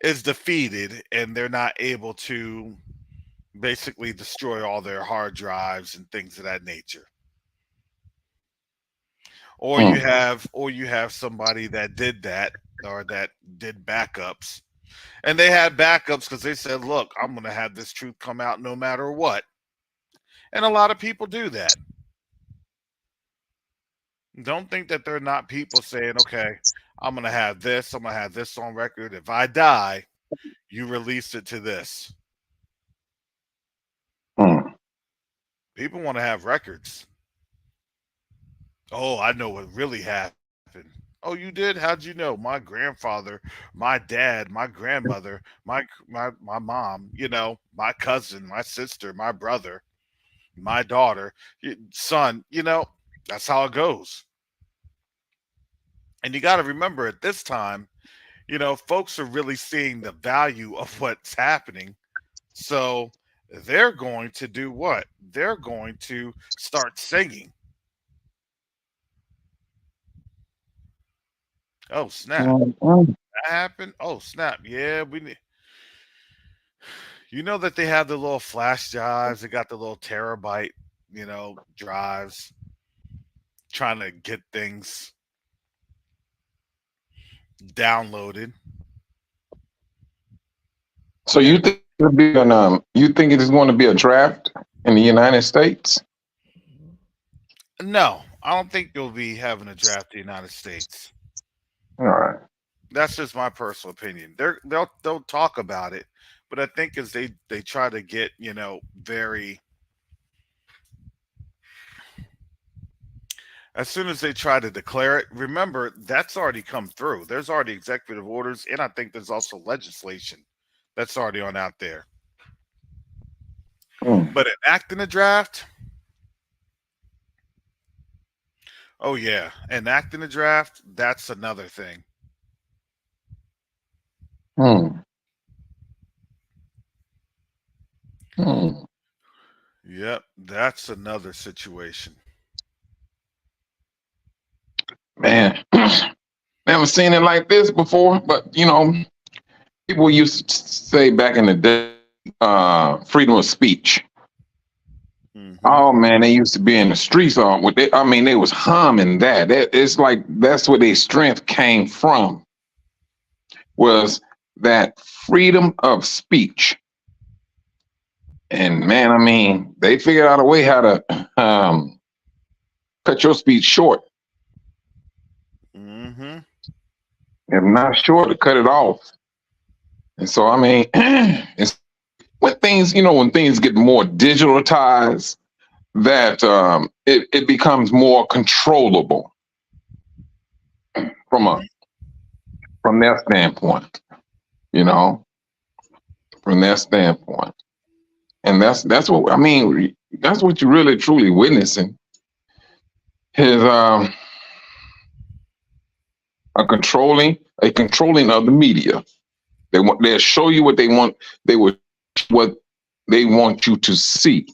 is defeated and they're not able to basically destroy all their hard drives and things of that nature. Mm. Or you have somebody that did that or that did backups. And they had backups because they said, look, I'm going to have this truth come out no matter what. And a lot of people do that. Don't think that they're not people saying, okay, I'm going to have this. I'm going to have this on record. If I die, you release it to this. Mm. People want to have records. Oh, I know what really happened. Oh, you did? How'd you know? My grandfather, my dad, my grandmother, my mom, my cousin, my sister, my brother, my daughter, son, that's how it goes. And you got to remember at this time, folks are really seeing the value of what's happening. So they're going to do what? They're going to start singing. Oh, snap. Mm. That happened? Oh, snap. Yeah, you know that they have the little flash drives, they got the little terabyte, drives trying to get things downloaded. So you think you think it is going to be a draft in the United States? No, I don't think you'll be having a draft in the United States. All right. That's just my personal opinion. They'll talk about it, but I think as they try to get, very as soon as they try to declare it, remember that's already come through. There's already executive orders, and I think there's also legislation that's already on out there. Mm. But enacting a draft, oh yeah, enacting a draft, that's another thing. Mm. Mm. Yep, that's another situation. Man, never seen it like this before. But people used to say back in the day, freedom of speech. Mm-hmm. Oh man, they used to be in the streets on with it. I mean, they was humming that. It's like that's where their strength came from. Was that freedom of speech? And man, I mean, they figured out a way how to cut your speech short. Mm-hmm. If not short, to cut it off. And so, I mean, it's when things get more digitalized, that it becomes more controllable from a from their standpoint, you know, from their standpoint. And that's what I mean. That's what you're really truly witnessing is a controlling of the media. They'll show you what they want. What they want you to see.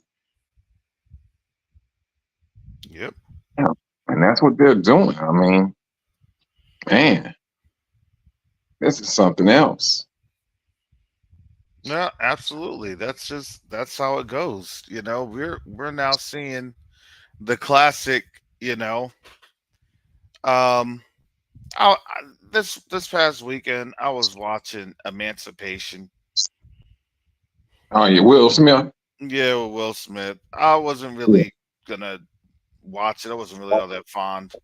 Yep. Yeah. And that's what they're doing. I mean, man, this is something else. No, absolutely. That's how it goes. We're now seeing the classic. Um, this past weekend I was watching Emancipation. Oh, yeah, Will Smith. Yeah, with Will Smith. I wasn't Yeah. really gonna watch it. I wasn't really all that fond.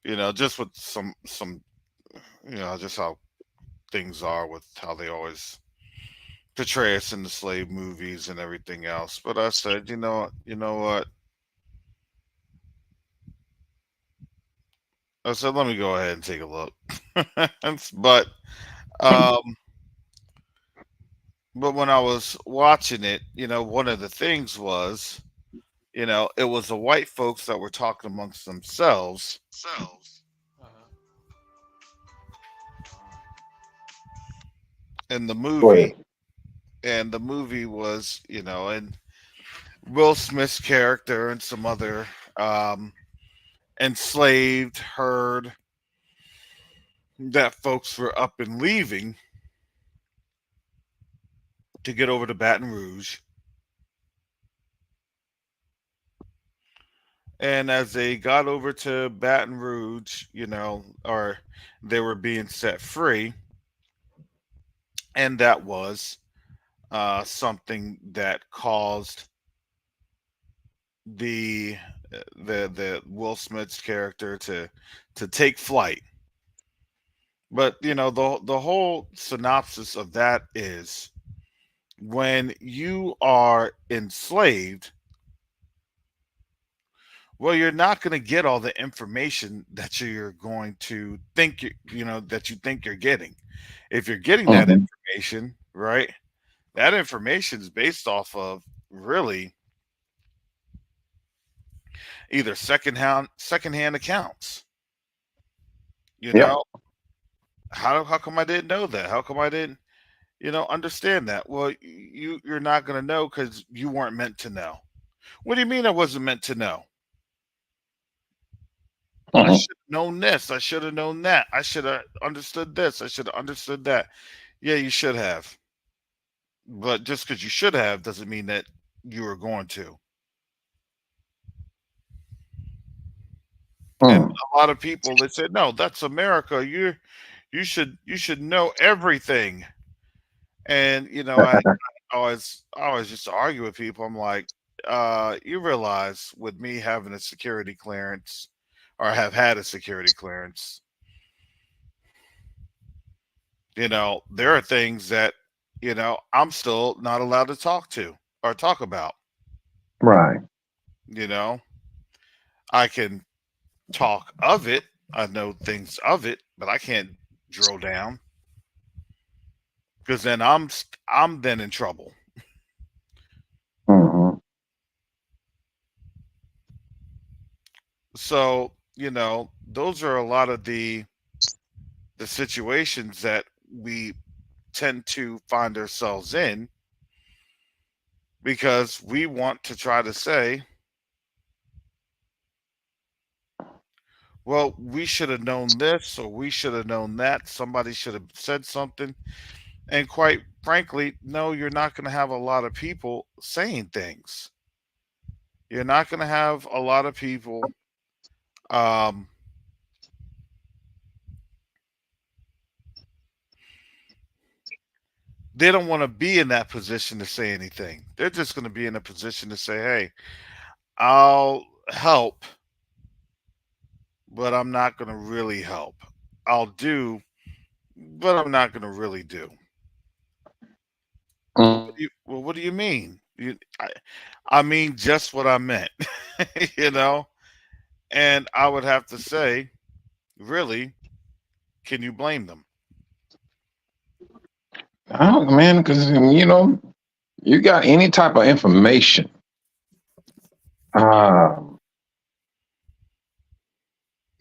Just with some, just how things are with how they always portray us in the slave movies and everything else. But I said, you know what? I said, let me go ahead and take a look. but um, but when I was watching it, one of the things was, it was the white folks that were talking amongst themselves in the Go movie, ahead. and the movie was, and Will Smith's character and some other enslaved herd that folks were up and leaving. to get over to Baton Rouge. And as they got over to Baton Rouge, or they were being set free, and that was something that caused the the Will Smith's character to take flight. But the whole synopsis of that is when you are enslaved, well, you're not going to get all the information that you're going to think that you think you're getting. If you're getting that Mm-hmm. information, right, that information is based off of really either secondhand accounts. You Yep. know, how come I didn't know that? How come I didn't understand that? Well, you're not going to know because you weren't meant to know. What do you mean I wasn't meant to know? I Mm-hmm. should have known this. I should have known that. I should have understood this. I should have understood that. Yeah, you should have. But just because you should have doesn't mean that you were going to. And Mm. a lot of people, they said, no, that's America. You should know everything. And I always used to argue with people. I'm like, you realize with me having a security clearance or have had a security clearance, there are things that, I'm still not allowed to talk to or talk about. Right. You know, I can talk of it. I know things of it, but I can't drill down because then I'm then in trouble. Mm-hmm. So, those are a lot of the situations that we tend to find ourselves in because we want to try to say, well, we should have known this or we should have known that. Somebody should have said something. And quite frankly, no, you're not going to have a lot of people saying things. You're not going to have a lot of people um, they don't want to be in that position to say anything. They're just going to be in a position to say, hey, I'll help, but I'm not going to really help. I'll do, but I'm not going to really do. Mm. Well, what do you mean? I mean just what I meant, you know? And I would have to say, really, can you blame them? I don't know, man, because you got any type of information uh,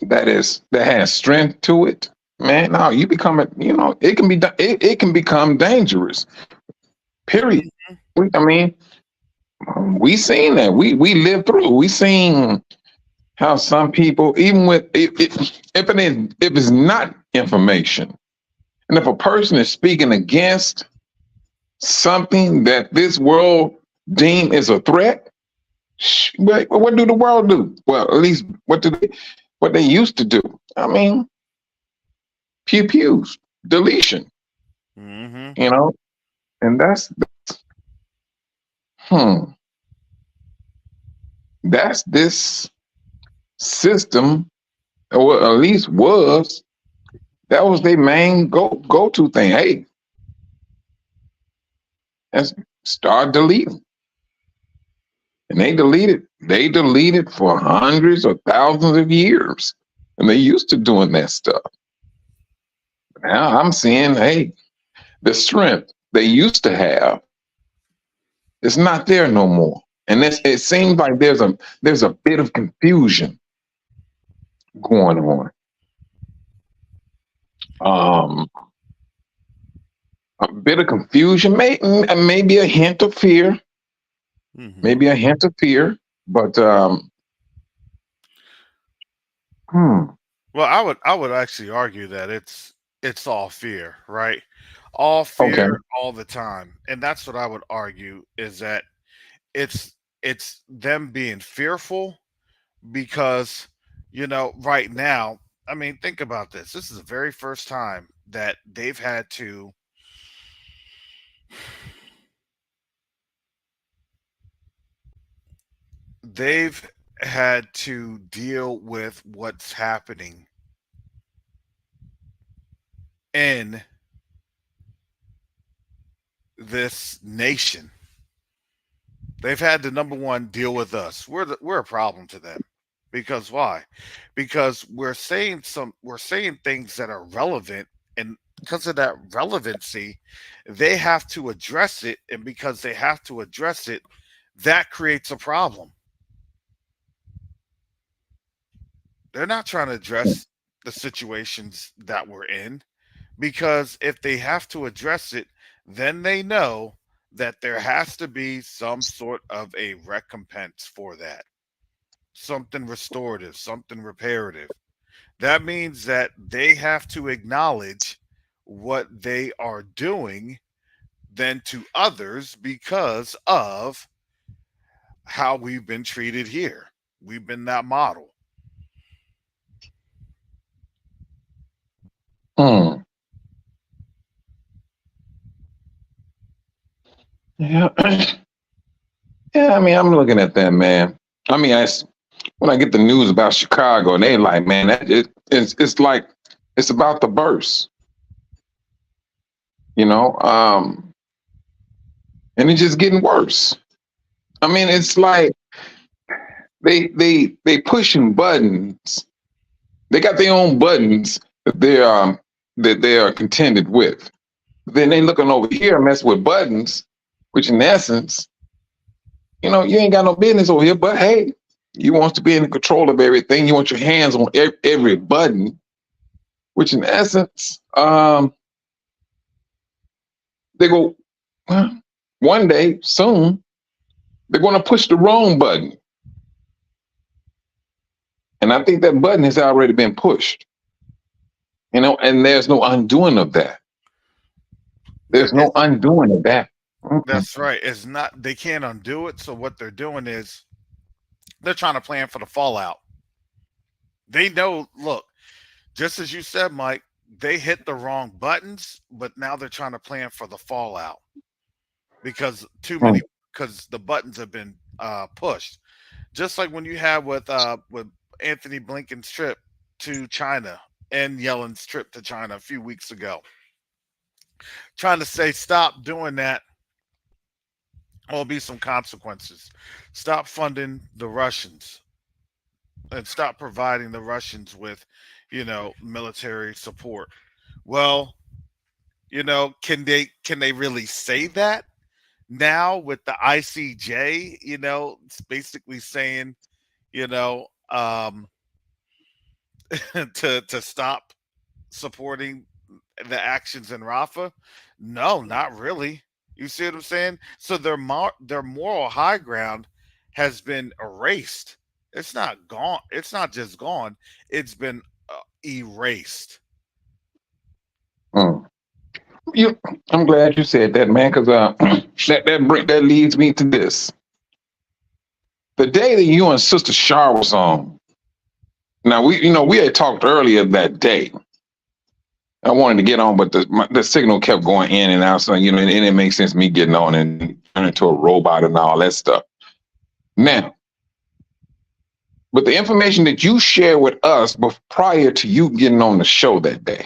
that has strength to it, man. No, you become it can be it can become dangerous. Period. Mhm. I mean, we seen that. We lived through. We seen how some people, even with if it's not information, and if a person is speaking against something that this world deem is a threat, what do the world do? Well, at least what they used to do. I mean, pew pews, deletion, Mhm. you know, and hmm, that's this system, or at least that was their main go to thing. Hey, let's start deleting. And they deleted for hundreds or thousands of years. And they used to doing that stuff. Now I'm seeing, hey, the strength they used to have is not there no more. And it seems like there's a bit of confusion going on. Um, a bit of confusion, maybe a hint of fear, Mhm. maybe a hint of fear, but hmm, Well, I would actually argue that it's all fear, right? all Okay. fear all the time. And that's what I would argue is that it's them being fearful because right now, I mean, think about this. This is the very first time that they've had to deal with what's happening in this nation. They've had to, number one, deal with us. We're a problem to them. Because why? Because we're saying things that are relevant, and because of that relevancy, they have to address it, and because they have to address it, that creates a problem. They're not trying to address the situations that we're in, because if they have to address it, then they know that there has to be some sort of a recompense for that. Something restorative, something reparative. That means that they have to acknowledge what they are doing then to others because of how we've been treated here. We've been that model. Hmm. Yeah. Yeah, I mean, I'm looking at that, man. I mean, when I get the news about Chicago, and they like, man, it's like it's about to burst, you know. And it's just getting worse. I mean, it's like they pushing buttons. They got their own buttons that they are contended with. Then they looking over here and mess with buttons, which in essence, you ain't got no business over here. But hey, you want to be in control of everything. You want your hands on every button, which in essence, they go, well, one day soon, they're going to push the wrong button. And I think that button has already been pushed, and there's no undoing of that. There's no undoing of that. That's right. It's not, they can't undo it. So what they're doing is they're trying to plan for the fallout. They know, look, just as you said, Mike, they hit the wrong buttons, but now they're trying to plan for the fallout because because the buttons have been pushed. Just like when you had with Anthony Blinken's trip to China and Yellen's trip to China a few weeks ago, trying to say, stop doing that. There'll be some consequences. Stop funding the Russians and stop providing the Russians with, military support. Well, can they really say that now with the ICJ? It's basically saying, to stop supporting the actions in Rafah. No, not really. You see what I'm saying? So their moral high ground has been erased. It's not gone. It's not just gone. It's been erased. I'm glad you said that, man, because that leads me to this. The day that you and Sister Shar was on. Now we had talked earlier that day. I wanted to get on, but the signal kept going in and out. So and it makes sense me getting on and turning into a robot and all that stuff. Now, but the information that you shared with us prior to you getting on the show that day,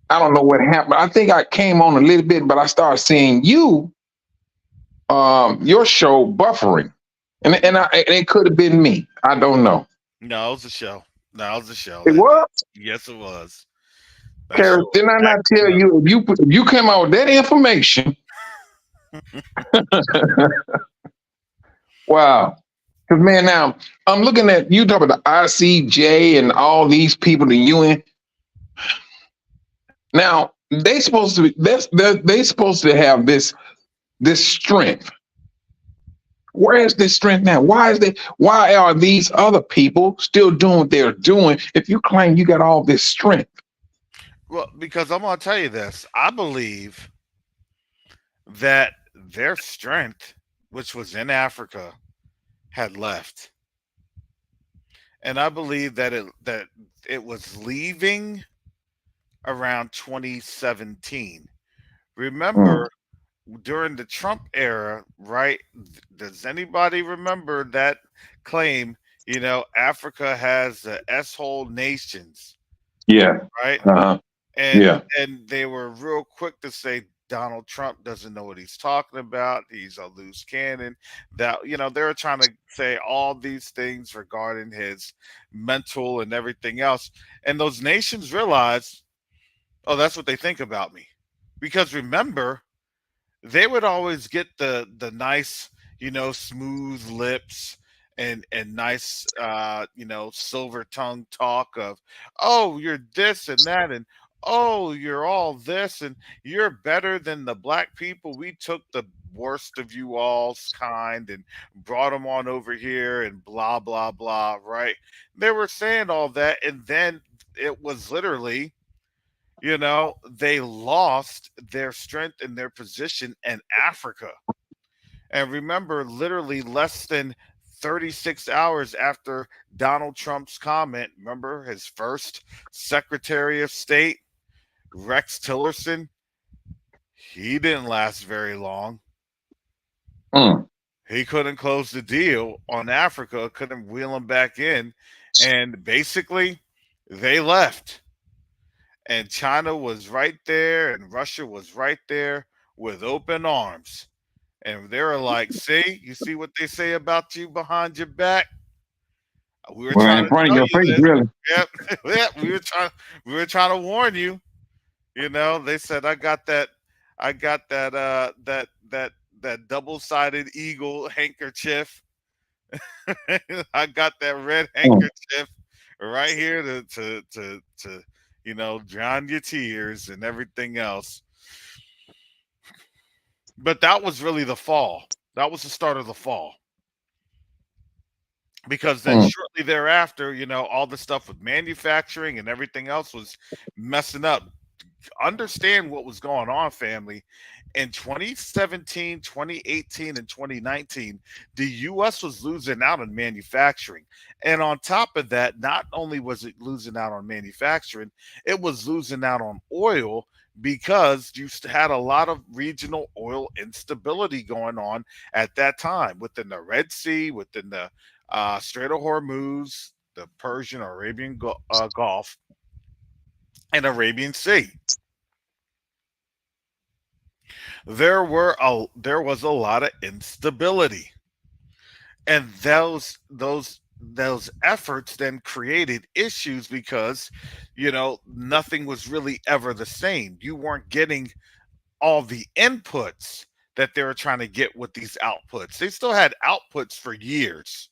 I don't know what happened. I think I came on a little bit, but I started seeing your show buffering, and it could have been me. I don't know. No, it was a show. It was? Yes, it was. Karen, didn't I not tell you if you came out with that information? Wow. Because man, now I'm looking at you talking about the ICJ and all these people, the UN. Now they supposed to have this strength. Where is this strength now? Why are these other people still doing what they're doing if you claim you got all this strength? Well, because I'm going to tell you this. I believe that their strength, which was in Africa, had left. And I believe that it was leaving around 2017. Mm. Remember, during the Trump era, right? Does anybody remember that claim? Africa has the S-hole nations, Yeah. right? Uh-huh. And Yeah. and they were real quick to say Donald Trump doesn't know what he's talking about. He's a loose cannon. That they were trying to say all these things regarding his mental and everything else. And those nations realized, oh, that's what they think about me. Because remember, they would always get the nice, smooth lips and nice, silver tongue talk of, oh, you're this and that, and oh, you're all this, and you're better than the black people. We took the worst of you all's kind and brought them on over here and blah blah blah, right? They were saying all that, and then it was literally, they lost their strength and their position in Africa. And remember, literally less than 36 hours after Donald Trump's comment, remember his first Secretary of State, Rex Tillerson, he didn't last very long. Mm. He couldn't close the deal on Africa, couldn't wheel him back in. And basically, they left. And China was right there, and Russia was right there with open arms. And they were like, see, you see what they say about you behind your back? We were Well, trying in to front of tell your you face, this. really. Yep. Yep. We were trying to warn you. They said I got that double-sided eagle handkerchief. I got that red Mm. handkerchief right here to drown your tears and everything else. But that was really the fall. That was the start of the fall. Because then Mm. shortly thereafter, all the stuff with manufacturing and everything else was messing up. Understand what was going on, family. In 2017, 2018, and 2019, the US was losing out on manufacturing. And on top of that, not only was it losing out on manufacturing, it was losing out on oil because you had a lot of regional oil instability going on at that time within the Red Sea, within the Strait of Hormuz, the Persian or Arabian Gulf, and Arabian Sea. There was a lot of instability, and those efforts then created issues because nothing was really ever the same. You weren't getting all the inputs that they were trying to get with these outputs. They still had outputs for years.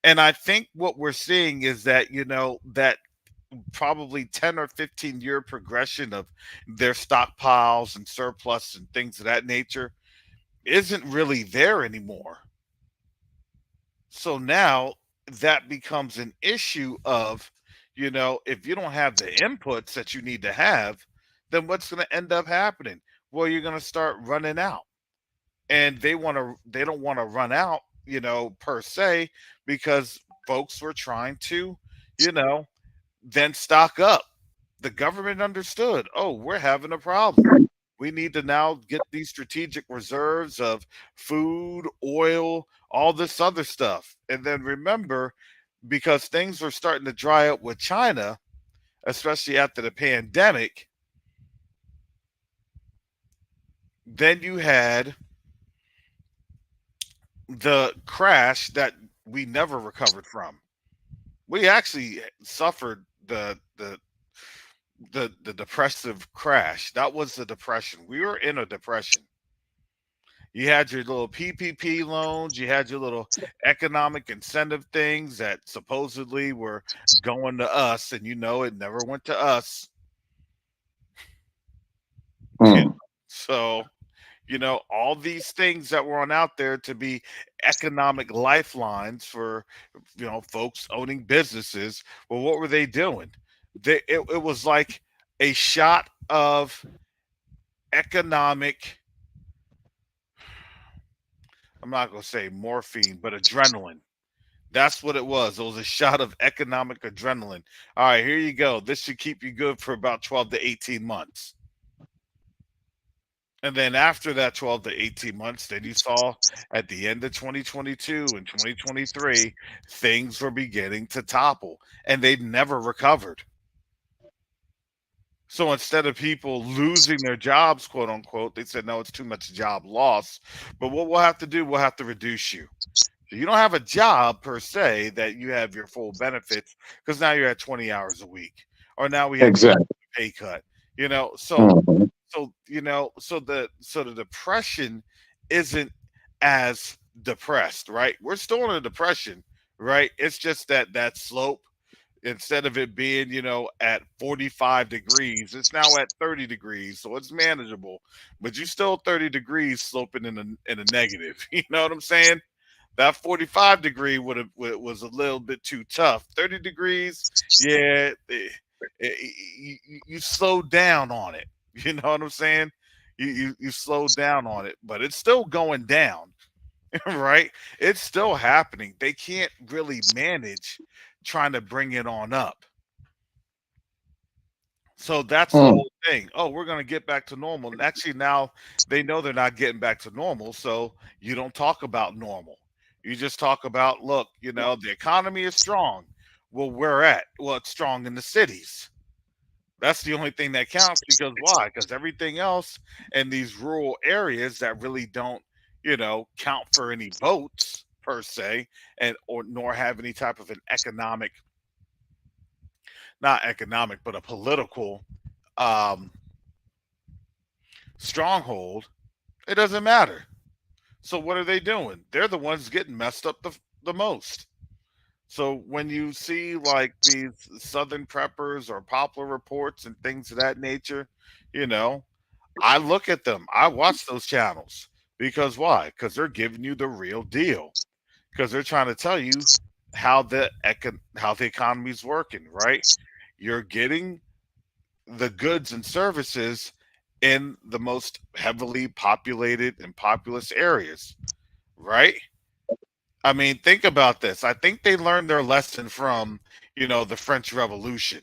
And I think what we're seeing is that that probably 10 or 15-year progression of their stockpiles and surplus and things of that nature isn't really there anymore. So now that becomes an issue of, if you don't have the inputs that you need to have, then what's going to end up happening? Well, you're going to start running out. And they don't want to run out, per se, because folks were trying to, you know, then stock up. The government understood, oh, we're having a problem. We need to now get these strategic reserves of food, oil, all this other stuff. And then remember, because things were starting to dry up with China, especially after the pandemic, then you had the crash that we never recovered from. We actually suffered the depressive crash. That was the depression. We were in a depression. You had your little PPP loans, you had your little economic incentive things that supposedly were going to us, and it never went to us. Mm. So, all these things that were on out there to be economic lifelines for, folks owning businesses. Well, what were they doing? It was like a shot of economic, I'm not going to say morphine, but adrenaline. That's what it was. It was a shot of economic adrenaline. All right, here you go. This should keep you good for about 12 to 18 months. And then after that 12 to 18 months, then you saw at the end of 2022 and 2023, things were beginning to topple and they never recovered. So instead of people losing their jobs, quote unquote, they said, no, it's too much job loss. But what we'll have to do, we'll have to reduce you. So you don't have a job per se that you have your full benefits because now you're at 20 hours a week, or now we have to Exactly. pay cut. You know, Mhm. so the depression isn't as depressed, right? We're still in a depression, right? It's just that slope, instead of it being, at 45 degrees, it's now at 30 degrees, so it's manageable. But you still 30 degrees sloping in a negative. You know what I'm saying? That 45-degree was a little bit too tough. 30 degrees, yeah, you slowed down on it. You know what I'm saying? You slowed down on it, but it's still going down, right? It's still happening. They can't really manage trying to bring it on up. So that's the Mm. whole thing. Oh, we're going to get back to normal. And actually, now they know they're not getting back to normal. So you don't talk about normal. You just talk about, look, the economy is strong. Well, where at? Well, it's strong in the cities. That's the only thing that counts, because why? Because everything else in these rural areas that really don't, count for any votes per se, and or nor have any type of an economic, not economic, but a political um stronghold, it doesn't matter. So what are they doing? They're the ones getting messed up the most. So when you see like these Southern preppers or Poplar reports and things of that nature, you know, I look at them. I watch those channels because why? Because they're giving you the real deal. Because they're trying to tell you how the economy's working, right? You're getting the goods and services in the most heavily populated and populous areas, right? I mean, think about this. I think they learned their lesson from, the French Revolution.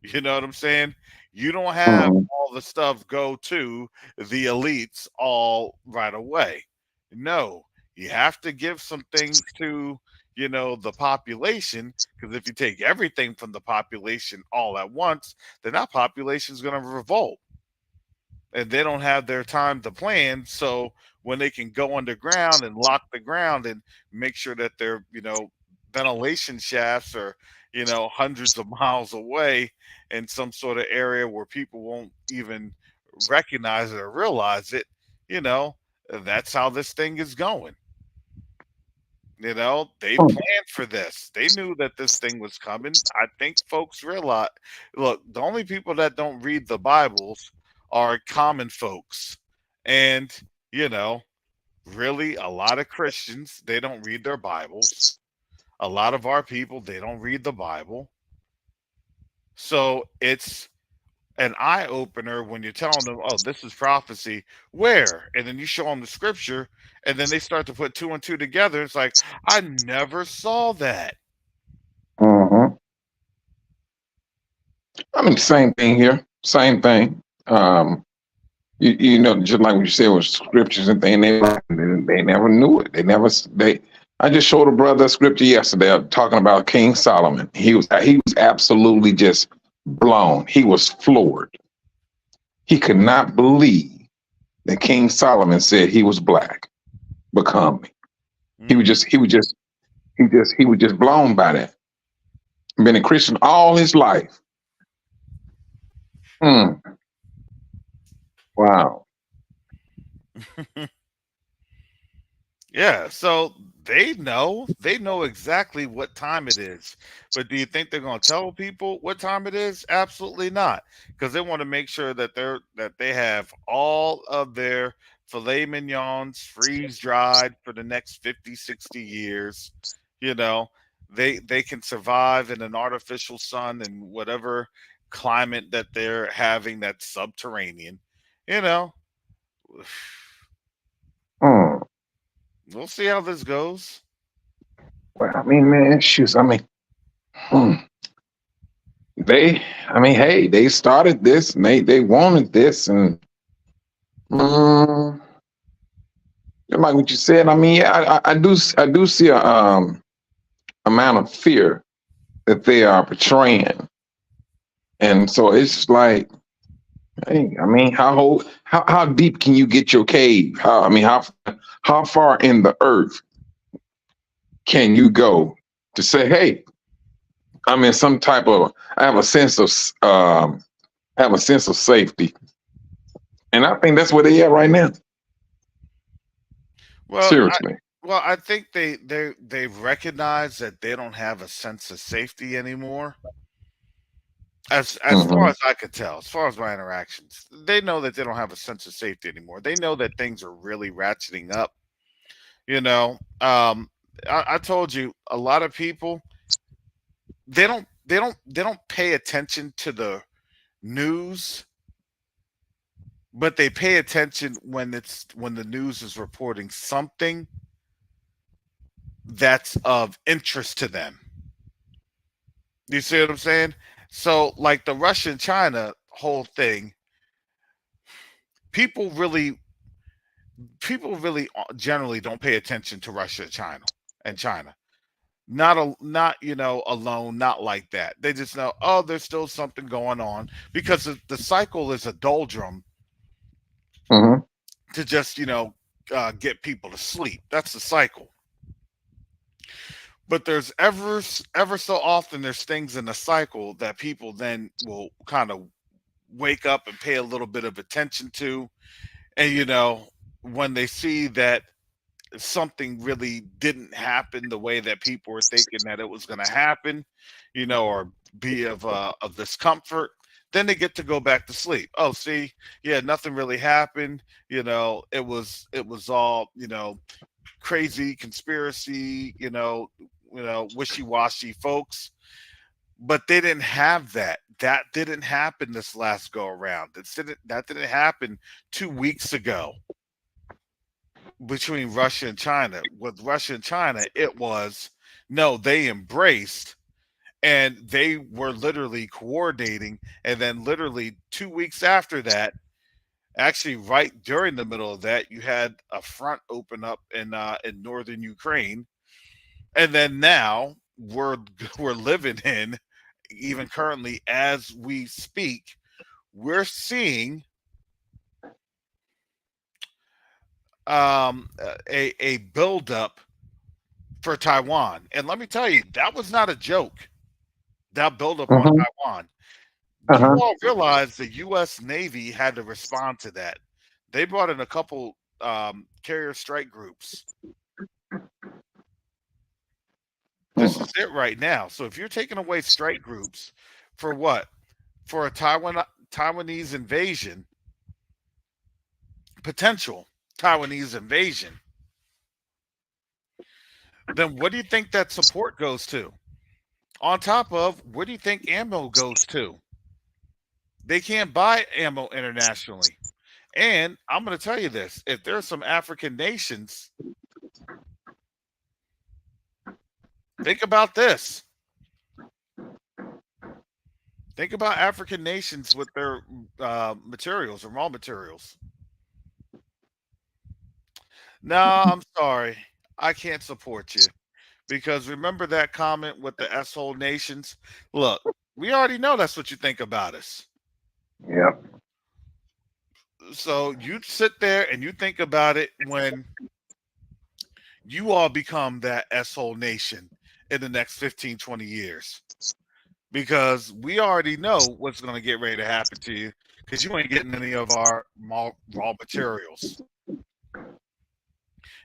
You know what I'm saying? You don't have Mhm. all the stuff go to the elites all right away. No, you have to give some things to, the population, because if you take everything from the population all at once, then that population is going to revolt and they don't have their time to plan. So when they can go underground and lock the ground and make sure that their, ventilation shafts are, hundreds of miles away in some sort of area where people won't even recognize it or realize it, you know, that's how this thing is going. They Mm. planned for this. They knew that this thing was coming. I think folks realize, look, the only people that don't read the Bibles are common folks. And, you know, really a lot of Christians, they don't read their Bibles. A lot of our people, they don't read the Bible. So it's an eye opener when you're telling them, oh, this is prophecy. Where? And then you show them the scripture, and then they start to put two and two together. It's like, I never saw that. Mhm. I mean, same thing here. Same thing. Just like what you said with scriptures and things, they never knew it. They. I just showed a brother a scripture yesterday talking about King Solomon. He was absolutely just blown. He was floored. He could not believe that King Solomon said he was black. Become me. He was Mm. just he was just he was just blown by that. Been a Christian all his life. Hmm. Wow. Yeah, so they know exactly what time it is. But do you think they're going to tell people what time it is? Absolutely not, because they want to make sure that they have all of their filet mignons freeze dried for the next 50, 60 years. You know, they can survive in an artificial sun and whatever climate that they're having that's subterranean. You know, Mm. we'll see how this goes. Well, I mean, man, shoes. I mean, hmm, I mean, hey, they started this and they wanted this, and mm, like what you said. I mean, yeah, I do see a amount of fear that they are portraying, and so it's like, hey, I mean, how deep can you get your cave? How far in the earth can you go to say, hey, I'm in some type of, I have a sense of have a sense of safety, and I think that's where they at right now. Well, Seriously. I think they've recognized that they don't have a sense of safety anymore. As far Hmm. as I could tell, as far as my interactions, they know that they don't have a sense of safety anymore. They know that things are really ratcheting up. You know, I told you a lot of people they don't pay attention to the news, but they pay attention when the news is reporting something that's of interest to them. You see what I'm saying? So, like the Russia China whole thing, people really generally don't pay attention to Russia, China, and China. Not alone, not like that. They just know, oh, there's still something going on because the cycle is a doldrum Hmm. to just get people to sleep. That's the cycle. But there's ever so often there's things in the cycle that people then will kind of wake up and pay a little bit of attention to, and when they see that something really didn't happen the way that people were thinking that it was going to happen, or be of discomfort, then they get to go back to sleep. Oh, see, yeah, nothing really happened. It was all crazy conspiracy. Wishy-washy folks. But they didn't have that. That didn't happen this last go around. That didn't happen 2 weeks ago between Russia and China. With Russia and China, it was no, they embraced and they were literally coordinating. And then, literally 2 weeks after that, actually, right during the middle of that, you had a front open up in northern Ukraine. And then now we're living in, even currently as we speak, we're seeing a buildup for Taiwan. And let me tell you, that was not a joke. That buildup on Hmm. Taiwan. Do you Uh-huh. all realize the U.S. Navy had to respond to that? They brought in a couple carrier strike groups. This is it right now. So if you're taking away strike groups for what? For a Taiwanese invasion, potential Taiwanese invasion, then what do you think that support goes to? On top of, where do you think ammo goes to? They can't buy ammo internationally. And I'm going to tell you this: if there are some African nations, think about this. Think about African nations with their materials or raw materials. No, I'm sorry. I can't support you because remember that comment with the S-hole nations? Look, we already know that's what you think about us. Yep. So you sit there and you think about it when you all become that S-hole nation in the next 15, 20 years. Because we already know what's going to get ready to happen to you because you ain't getting any of our raw materials.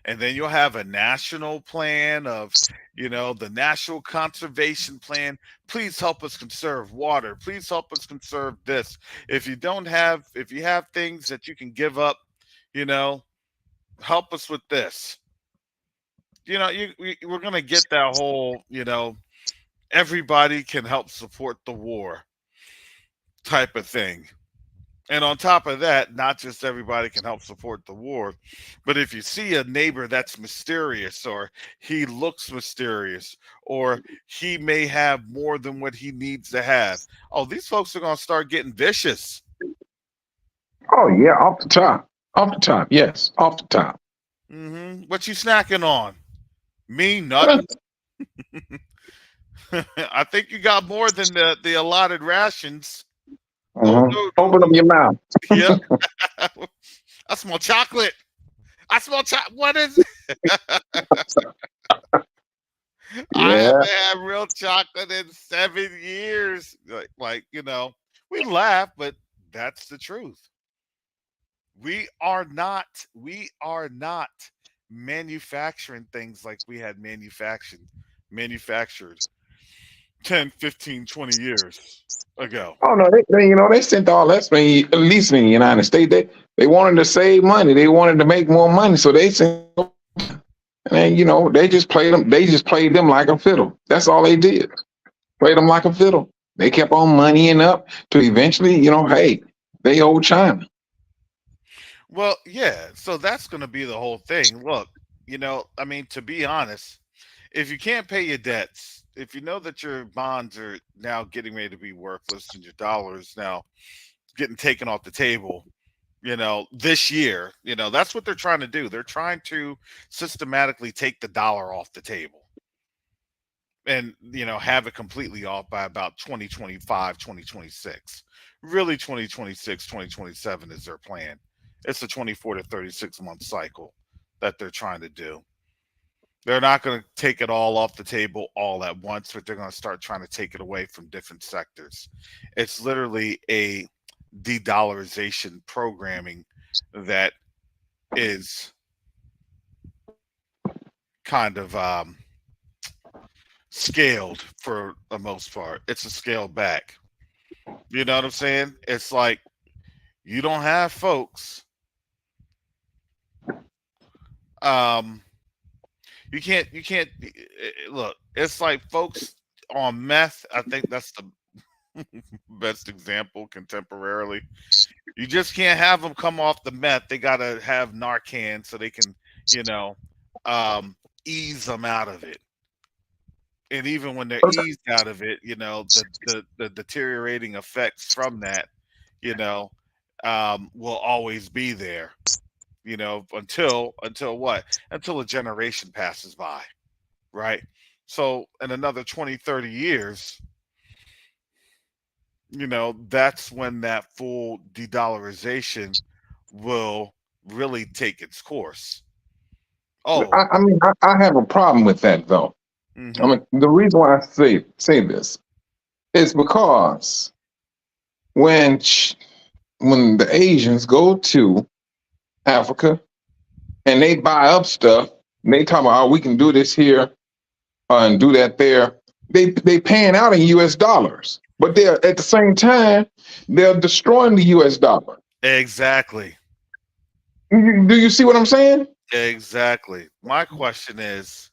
And then you'll have a national plan of, the national conservation plan. Please help us conserve water. Please help us conserve this. If you have things that you can give up, help us with this. We're going to get that whole, everybody can help support the war. type of thing. And on top of that, not just everybody can help support the war, but if you see a neighbor that's mysterious, or he looks mysterious, or he may have more than what he needs to have, oh, these folks are going to start getting vicious. Oh yeah, off the top. Off the top, yes, off the top. What you snacking on? Me, nothing. I think you got more than the allotted rations. Oh, no. Open up your mouth. Yep. I smell chocolate. I smell chocolate. What is it? I haven't had real chocolate in 7 years. Like, we laugh, but that's the truth. We are not manufacturing things like we had manufactured 10, 15, 20 years ago. Oh no, they sent all that, at least in the United States. They wanted to save money. They wanted to make more money, so they sent. And they just played them. They just played them like a fiddle. That's all they did. Played them like a fiddle. They kept on moneying up to eventually, hey, they owe China. Well, yeah. So that's going to be the whole thing. Look, to be honest, if you can't pay your debts, if you know that your bonds are now getting ready to be worthless and your dollars now getting taken off the table, this year, that's what they're trying to do. They're trying to systematically take the dollar off the table and, have it completely off by about 2025, 2026. Really, 2026, 2027 is their plan. It's a 24 to 36 month cycle that they're trying to do. They're not going to take it all off the table all at once, but they're going to start trying to take it away from different sectors. It's literally a de-dollarization programming that is kind of scaled for the most part. It's a scale back. You know what I'm saying? It's like you don't have folks. You can't look. It's like folks on meth. I think that's the best example contemporarily. You just can't have them come off the meth. They gotta have Narcan so they can, ease them out of it. And even when they're eased out of it, the deteriorating effects from that, will always be there. Until what? Until a generation passes by, right? So in another 20, 30 years, that's when that full de-dollarization will really take its course. Oh, I have a problem with that though. The reason why I say this is because when the Asians go to Africa and they buy up stuff, and they talk about, we can do this here and do that there. They paying out in US dollars, but they're at the same time they're destroying the US dollar. Exactly. Do you see what I'm saying? Exactly. My question is,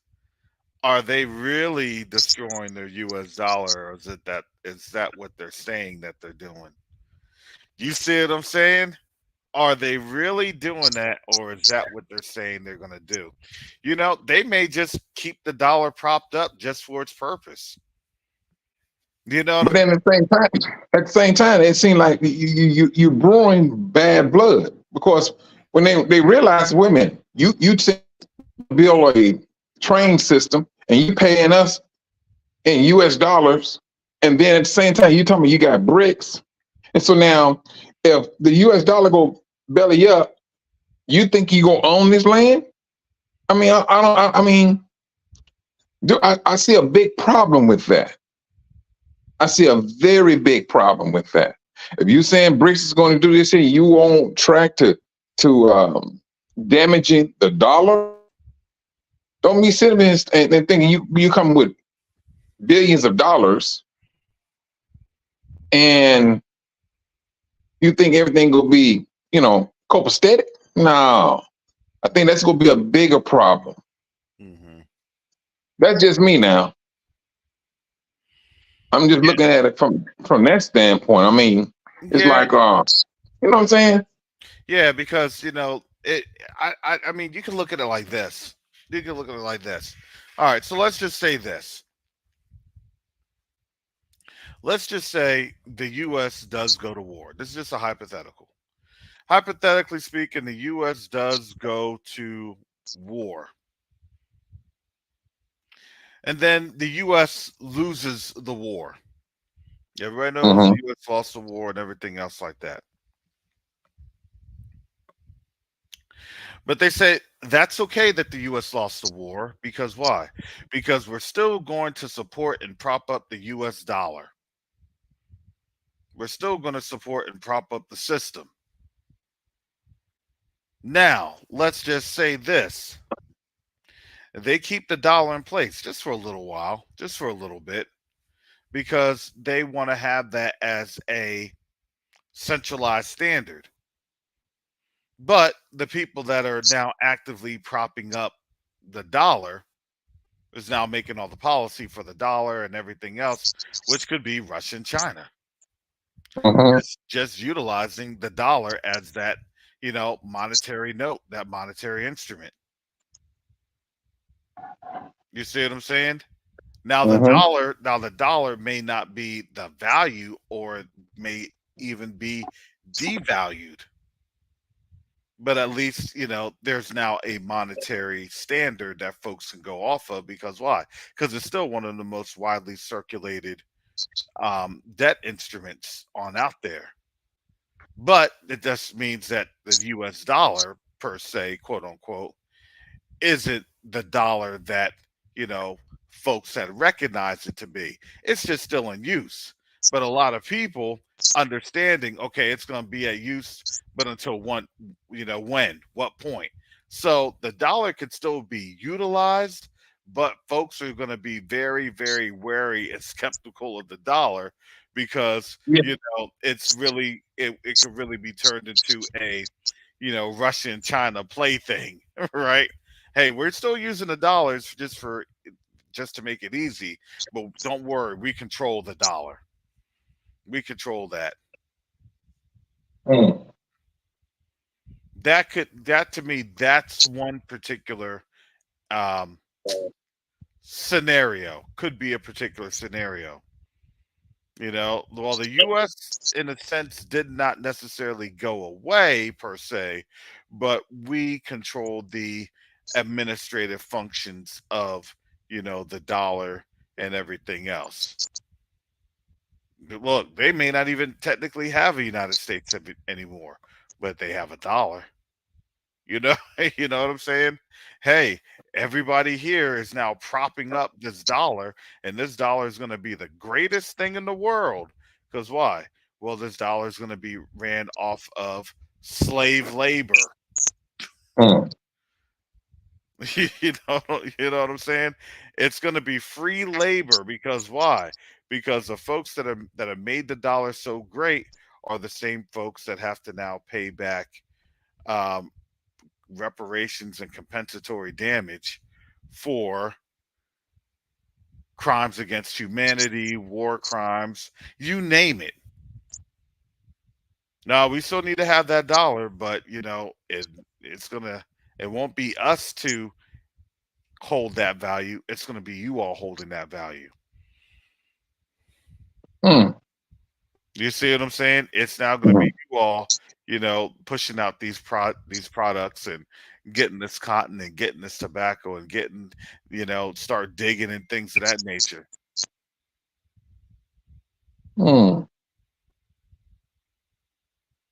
are they really destroying their US dollar, or is that what they're saying that they're doing? You see what I'm saying? Are they really doing that, or is that what they're saying they're going to do? They may just keep the dollar propped up just for its purpose. But then at the same time, it seems like you're brewing bad blood, because when they realize, women, you build a train system and you paying us in US dollars, and then at the same time you talking me you got bricks, and so now if the US dollar go belly up, you think you gonna own this land? I see a big problem with that. I see a very big problem with that. If you saying BRICS is going to do this here, you on track to damaging the dollar. Don't be sitting there and thinking you come with billions of dollars and you think everything will be, copacetic. No, I think that's going to be a bigger problem. That's just me now. I'm just looking at it from that standpoint. It's Yeah, like, you know what I'm saying? yeah, because I mean, you can look at it like this. You can look at it like this. All right, so let's just say this. Let's just say the U.S. does go to war. This is just a hypothetical. Hypothetically speaking, the U.S. does go to war, and then the U.S. loses the war. Everybody knows Mm-hmm. the U.S. lost the war and everything else like that. But they say that's okay that the U.S. lost the war because why? Because we're still going to support and prop up the U.S. dollar. We're still going to support and prop up the system. Now, let's just say this. They keep the dollar in place just for a little while, just for a little bit, because they want to have that as a centralized standard. But the people that are now actively propping up the dollar is now making all the policy for the dollar and everything else, which could be Russia and China. Mm-hmm. Just utilizing the dollar as that, monetary note, that monetary instrument. You see what I'm saying? Mm-hmm. Now the dollar may not be the value or may even be devalued. But at least, there's now a monetary standard that folks can go off of because why? Because it's still one of the most widely circulated debt instruments on out there. But it just means that the US dollar, per se, quote unquote, isn't the dollar that you know folks had recognized it to be. It's just still in use, but a lot of people understanding, okay, it's going to be at use, but until one, when, what point. So the dollar could still be utilized, but folks are going to be very, very wary and skeptical of the dollar because Yeah. it could really be turned into a Russia and China plaything, right? Hey, we're still using the dollars just to make it easy, but don't worry, we control the dollar. We control that. Mm. That to me, that's one particular um, scenario. Could be a particular scenario. Well, the U.S. in a sense did not necessarily go away per se, but we controlled the administrative functions of the dollar and everything else. Look, they may not even technically have a United States anymore, but they have a dollar. You know, you know what I'm saying? Hey, everybody here is now propping up this dollar, and this dollar is going to be the greatest thing in the world. Because why? Well, this dollar is going to be ran off of slave labor. Mm. you know, you know what I'm saying? It's going to be free labor because why? Because the folks that have made the dollar so great are the same folks that have to now pay back um, reparations and compensatory damage for crimes against humanity, war crimes, you name it. Now we still need to have that dollar, but it won't be us to hold that value. It's gonna be you all holding that value. Mm. You see what I'm saying? It's now going to Mm. be you all, pushing out these products and getting this cotton and getting this tobacco and getting, start digging and things of that nature. Mm.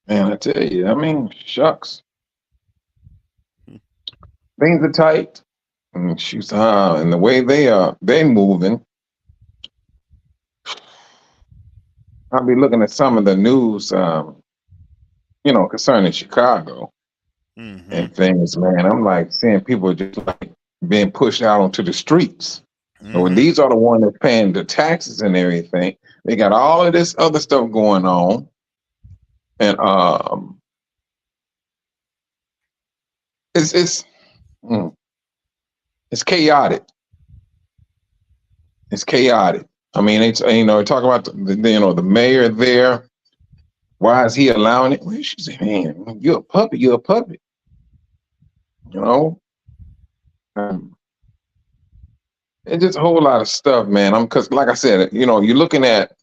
Man, I tell you, I mean, shucks, things are tight. And shoot, and the way they moving. I'll be looking at some of the news, concerning Chicago Mm-hmm. and things, man. I'm like seeing people just like being pushed out onto the streets. And when Mm-hmm. these are the ones that paying the taxes and everything, they got all of this other stuff going on. And it's mm, it's chaotic. It's chaotic. I mean, it's talk about the mayor there. Why is he allowing it? Well, she said, man, you're a puppet. You're a puppet. You know, it's just a whole lot of stuff, man. Because, like I said, you know, you're looking at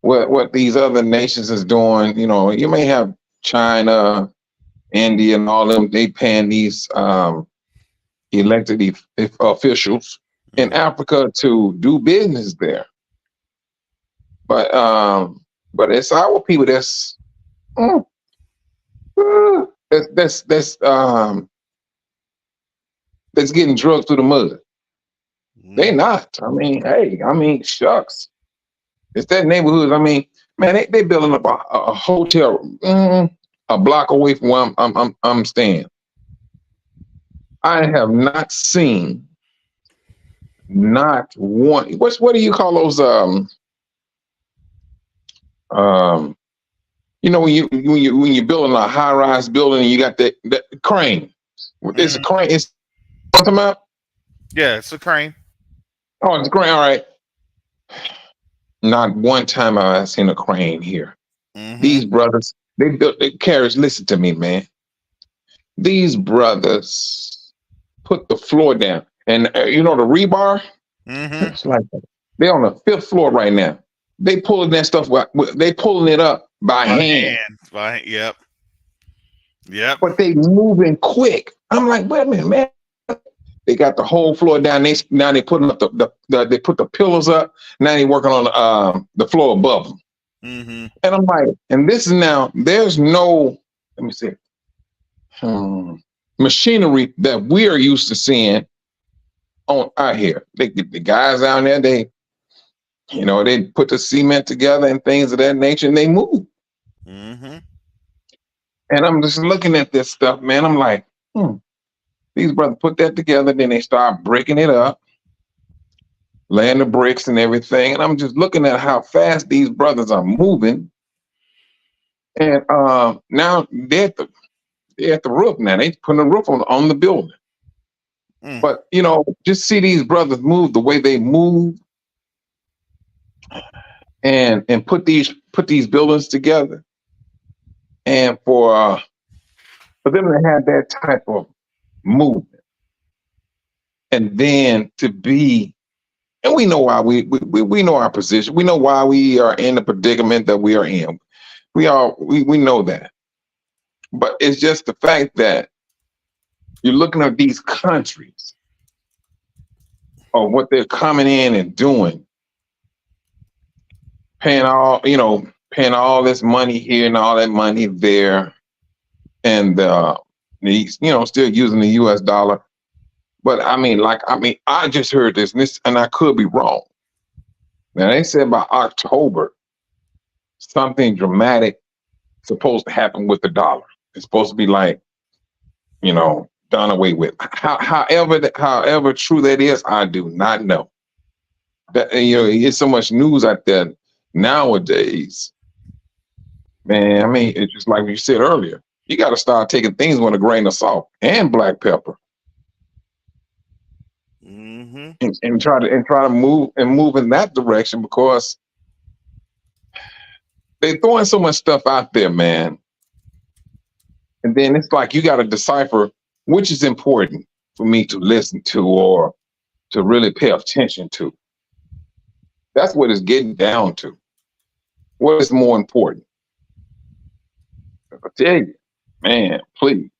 what these other nations is doing. You know, you may have China, India, and all them. They paying these elected officials in Africa to do business there. But it's our people that's getting drugged through the mud. They not. I mean, hey, shucks. It's that neighborhood. I mean, man, they building up a hotel a block away from where I'm staying. I have not seen not one. What do you call those? You know, when you're building a high rise building and you got that crane. It's a crane. It's what I'm talking about? Yeah, it's a crane. Oh, it's a crane. All right. Not one time I've seen a crane here. These brothers, they built their carriage. Listen to me, man. These brothers put the floor down, and you know the rebar. It's like they're on the 5th floor right now. They pulling that stuff. They pulling it up by hand. Yep. But they moving quick. I'm like, wait a minute, man. They got the whole floor down. Now they putting up they put the pillars up. Now they working on the floor above them. And I'm like, and this is now. There's no. Let me see. Machinery that we are used to seeing on out here. The guys down there, they put the cement together and things of that nature, and they move. And I'm just looking at this stuff, man. I'm like, these brothers put that together, then they start breaking it up, laying the bricks and everything. And I'm just looking at how fast these brothers are moving. And now they're at the roof now. They putting the roof on the building. But you know, just see these brothers move the way they move, and put these buildings together, and for them to have that type of movement, and then to be, and we know why we know our position. We know why we are in the predicament that we are in. We know that. But it's just the fact that you're looking at these countries or what they're coming in and doing, paying all this money here and all that money there, and still using the US dollar. But I just heard this, and I could be wrong. Now they said by October, something dramatic supposed to happen with the dollar. It's supposed to be like, done away with. However true that is, I do not know. That it's so much news out there nowadays. Man, I mean, it's just like you said earlier. You got to start taking things with a grain of salt and black pepper, and try to move in that direction, because they're throwing so much stuff out there, man. And then it's like you got to decipher which is important for me to listen to or to really pay attention to. That's what it's getting down to. What is more important? I tell you, man, please.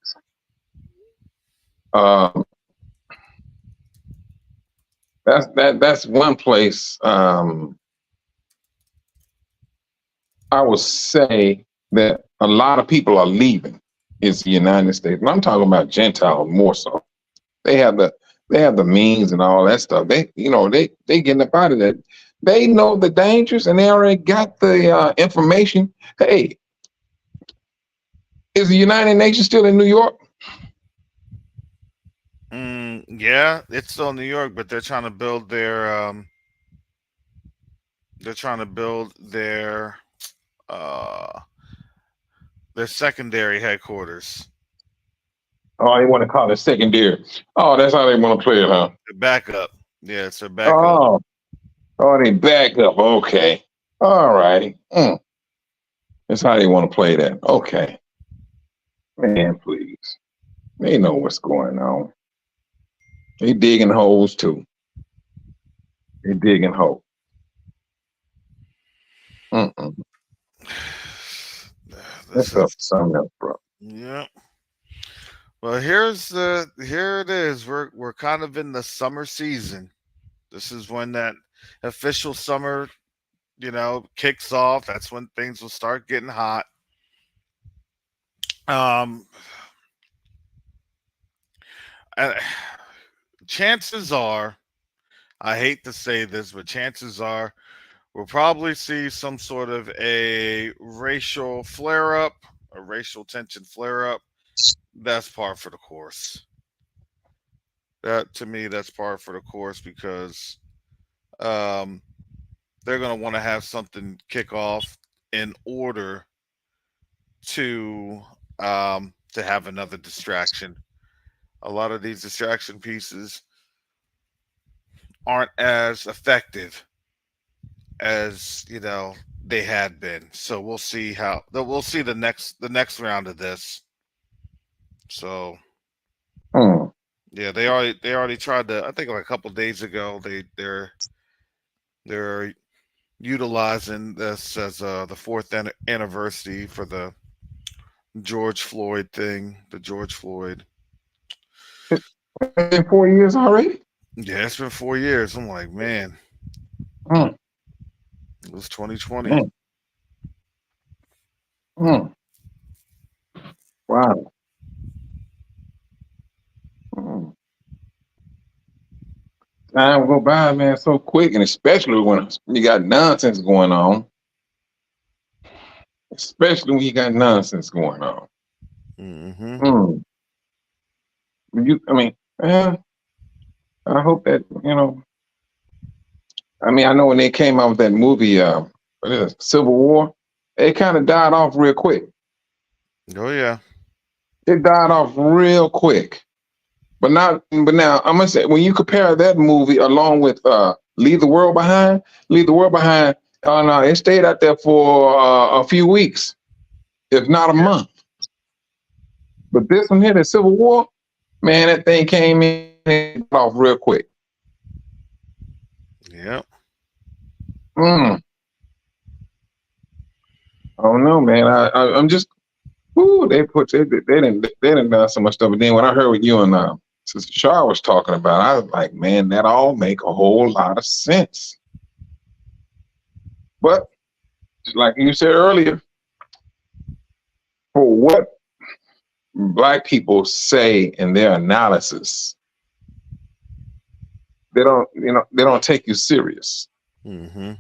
That's one place I would say that a lot of people are leaving is the United States. And I'm talking about Gentiles more so. They have the means and all that stuff. They getting up out of that. They know the dangers and they already got the information. Hey, is the United Nations still in New York? Yeah, it's still in New York, but they're trying to build their secondary headquarters. Oh, they want to call it secondary. Oh, that's how they want to play it, huh? The backup. Yeah, it's their backup. Oh, they back up. Okay. All right. That's how they want to play that. Okay. Man, please. They know what's going on. They digging holes too. They digging holes. Mm-mm. That's up to something else, bro. Yeah. Well, here it is. We're kind of in the summer season. This is when that official summer, kicks off. That's when things will start getting hot. Um, uh, chances are, I hate to say this, but chances are we'll probably see some sort of a racial flare up, a racial tension flare up. That's par for the course. That to me, that's par for the course because um, they're going to want to have something kick off in order to have another distraction. A lot of these distraction pieces aren't as effective as they had been. So we'll see the next round of this. So yeah, they already tried to. I think like a couple days ago they're utilizing this as the fourth anniversary for the George Floyd thing. The George Floyd. It's been 4 years already? Yeah, it's been 4 years. I'm like, man, Mm. it was 2020. Man. Mm. Wow. Mm. Time go by, man, so quick, and especially when you got nonsense going on. Especially when you got nonsense going on. Mm-hmm. Mm. I hope that, I know when they came out with that movie, what is it, Civil War, it kind of died off real quick. Oh yeah. It died off real quick. But now I'm gonna say when you compare that movie along with Leave the World Behind, oh no, it stayed out there for a few weeks, if not a month. But this one here, the Civil War, man, that thing came in off real quick. Yep. I don't know, man. I'm just, they didn't done so much stuff. But then when I heard what you and Sister Shar was talking about, I was like, man, that all make a whole lot of sense. But like you said earlier, for what Black people say in their analysis, they don't take you serious. Mm-hmm.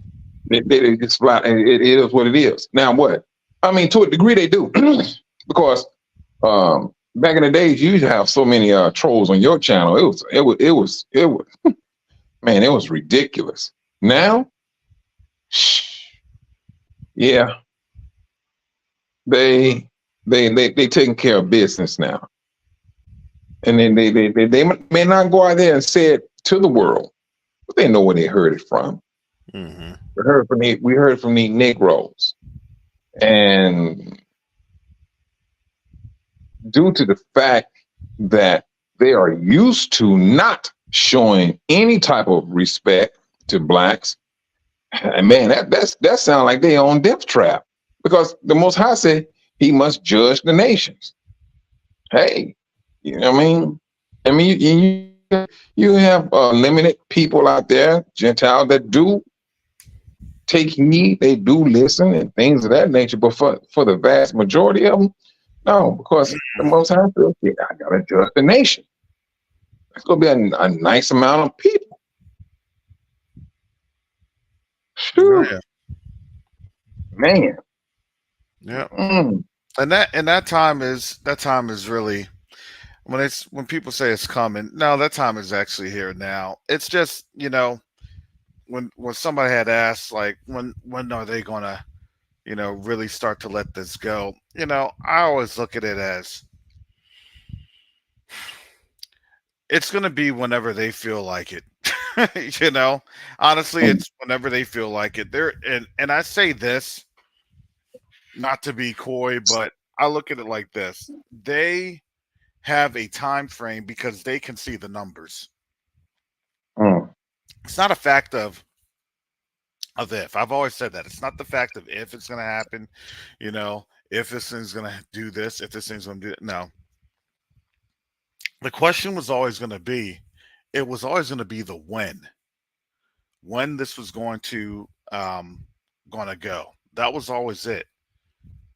They just flat. It is what it is. Now what? I mean, to a degree, they do because back in the days, you used to have so many trolls on your channel. It was man, it was ridiculous. Now, yeah, they taking care of business now, and then they may not go out there and say it to the world, but they know where they heard it from. Mm-hmm. We heard from the Negroes, and due to the fact that they are used to not showing any type of respect to Blacks, and man, that sounds like they on death trap, because the Most High said He must judge the nations. Hey, you know what I mean? You have limited people out there, Gentiles, that do take heed, they do listen, and things of that nature. But for the vast majority of them, no, because the Most High said, yeah, I gotta judge the nation. It's gonna be a nice amount of people. Sure. Oh, yeah. Man. Yeah. Mm. And that time is really when people say it's coming. No, that time is actually here now. It's just when somebody had asked like when are they gonna really start to let this go. I always look at it as it's gonna be whenever they feel like it. Honestly, it's whenever they feel like it. And I say this not to be coy, but I look at it like this. They have a time frame because they can see the numbers. It's not a fact of if. I've always said that. It's not the fact of if it's going to happen, if this thing's going to do this, if this thing's going to do it. No. The question was always going to be, it was always going to be the when this was going to go. That was always it.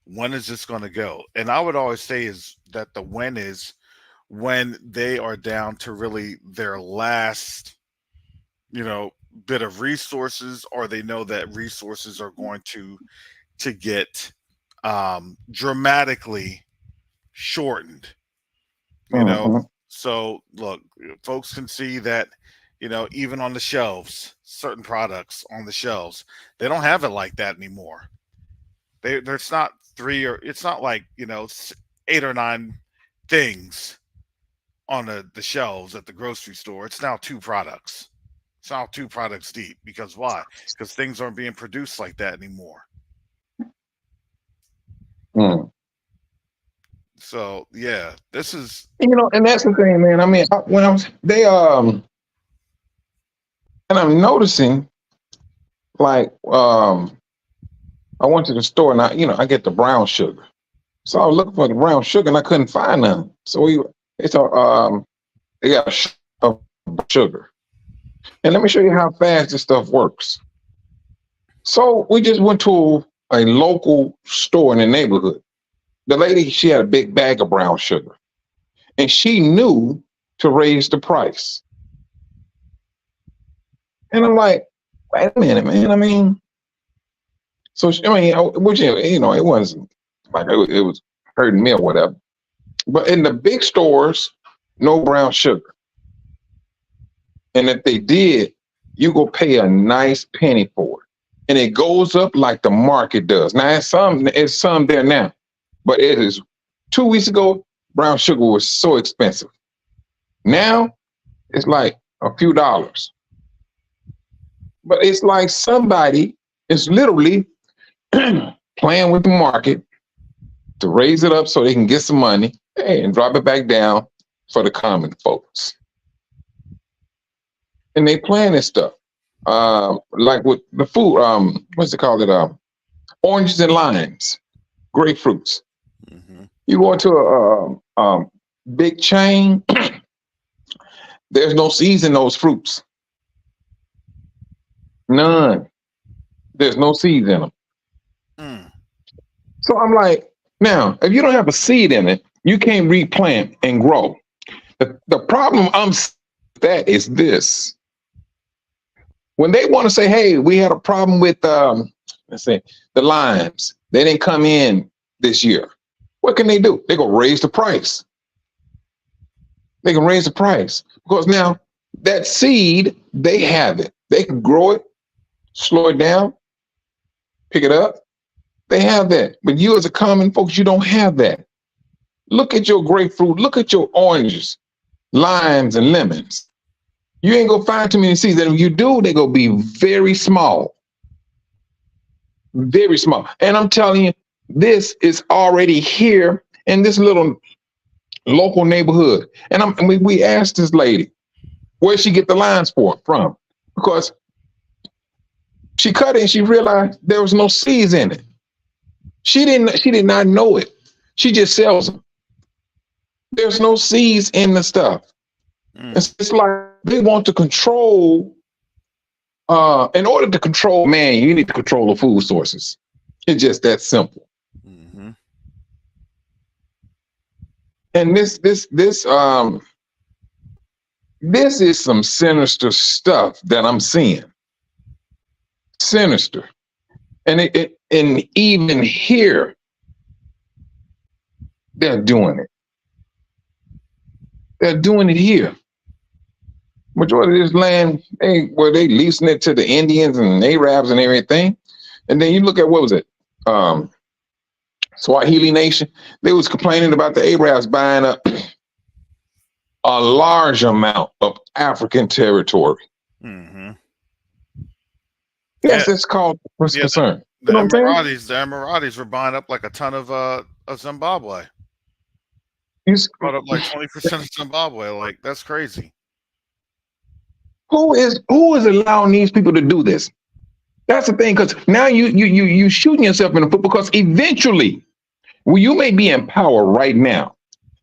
When is this going to go? And I would always say is that the when is when they are down to really their last, bit of resources, or they know that resources are going to get dramatically shortened. So look, folks can see that, even on the shelves, certain products on the shelves, they don't have it like that anymore. There's not it's not like 8 or 9 things on the shelves at the grocery store. It's now 2 products. It's now 2 products deep. Because why? Because things aren't being produced like that anymore. So yeah, this is and that's the thing, man. I mean, when and I'm noticing, like, I went to the store and I get the brown sugar. So I was looking for the brown sugar and I couldn't find none. So they got sugar. And let me show you how fast this stuff works. So we just went to a local store in the neighborhood. The lady, she had a big bag of brown sugar, and she knew to raise the price. And I'm like, wait a minute, man. I mean, so which it wasn't like it was hurting me or whatever. But in the big stores, no brown sugar. And if they did, you go pay a nice penny for it, and it goes up like the market does. Now it's some there now, but it is 2 weeks ago. Brown sugar was so expensive. Now it's like a few dollars. But it's like somebody is literally playing with the market to raise it up so they can get some money and drop it back down for the common folks. And they plan this stuff. Like with the food, what's it called? Oranges and limes, grapefruits. Mm-hmm. You go into a big chain, there's no seeds in those fruits. None. There's no seeds in them. So I'm like, now, if you don't have a seed in it, you can't replant and grow. The problem that is this. When they want to say, hey, we had a problem with, let's say, the limes. They didn't come in this year. What can they do? They go raise the price. They can raise the price because now that seed, they have it. They can grow it, slow it down, pick it up. They have that. But you as a common folks, you don't have that. Look at your grapefruit. Look at your oranges, limes, and lemons. You ain't gonna find too many seeds. And if you do, they're gonna be very small. Very small. And I'm telling you, this is already here in this little local neighborhood. And we asked this lady, where'd she get the limes from? Because she cut it and she realized there was no seeds in it. She did not know it. She just sells them. There's no seeds in the stuff. It's like they want to control. In order to control man, you need to control the food sources. It's just that simple. Mm-hmm. And this is some sinister stuff that I'm seeing. Sinister. And even here, they're doing it. They're doing it here. Majority of this land, they leasing it to the Indians and Arabs and everything. And then you look at, what was it? Swahili Nation. They was complaining about the Arabs buying up a large amount of African territory. Mm-hmm. Yes, it's called concern. The know what I'm saying? Emiratis were buying up like a ton of Zimbabwe. You s- Bought up like 20% of Zimbabwe. Like that's crazy. who is allowing these people to do this? That's the thing, because now you shooting yourself in the foot, because eventually, well, you may be in power right now,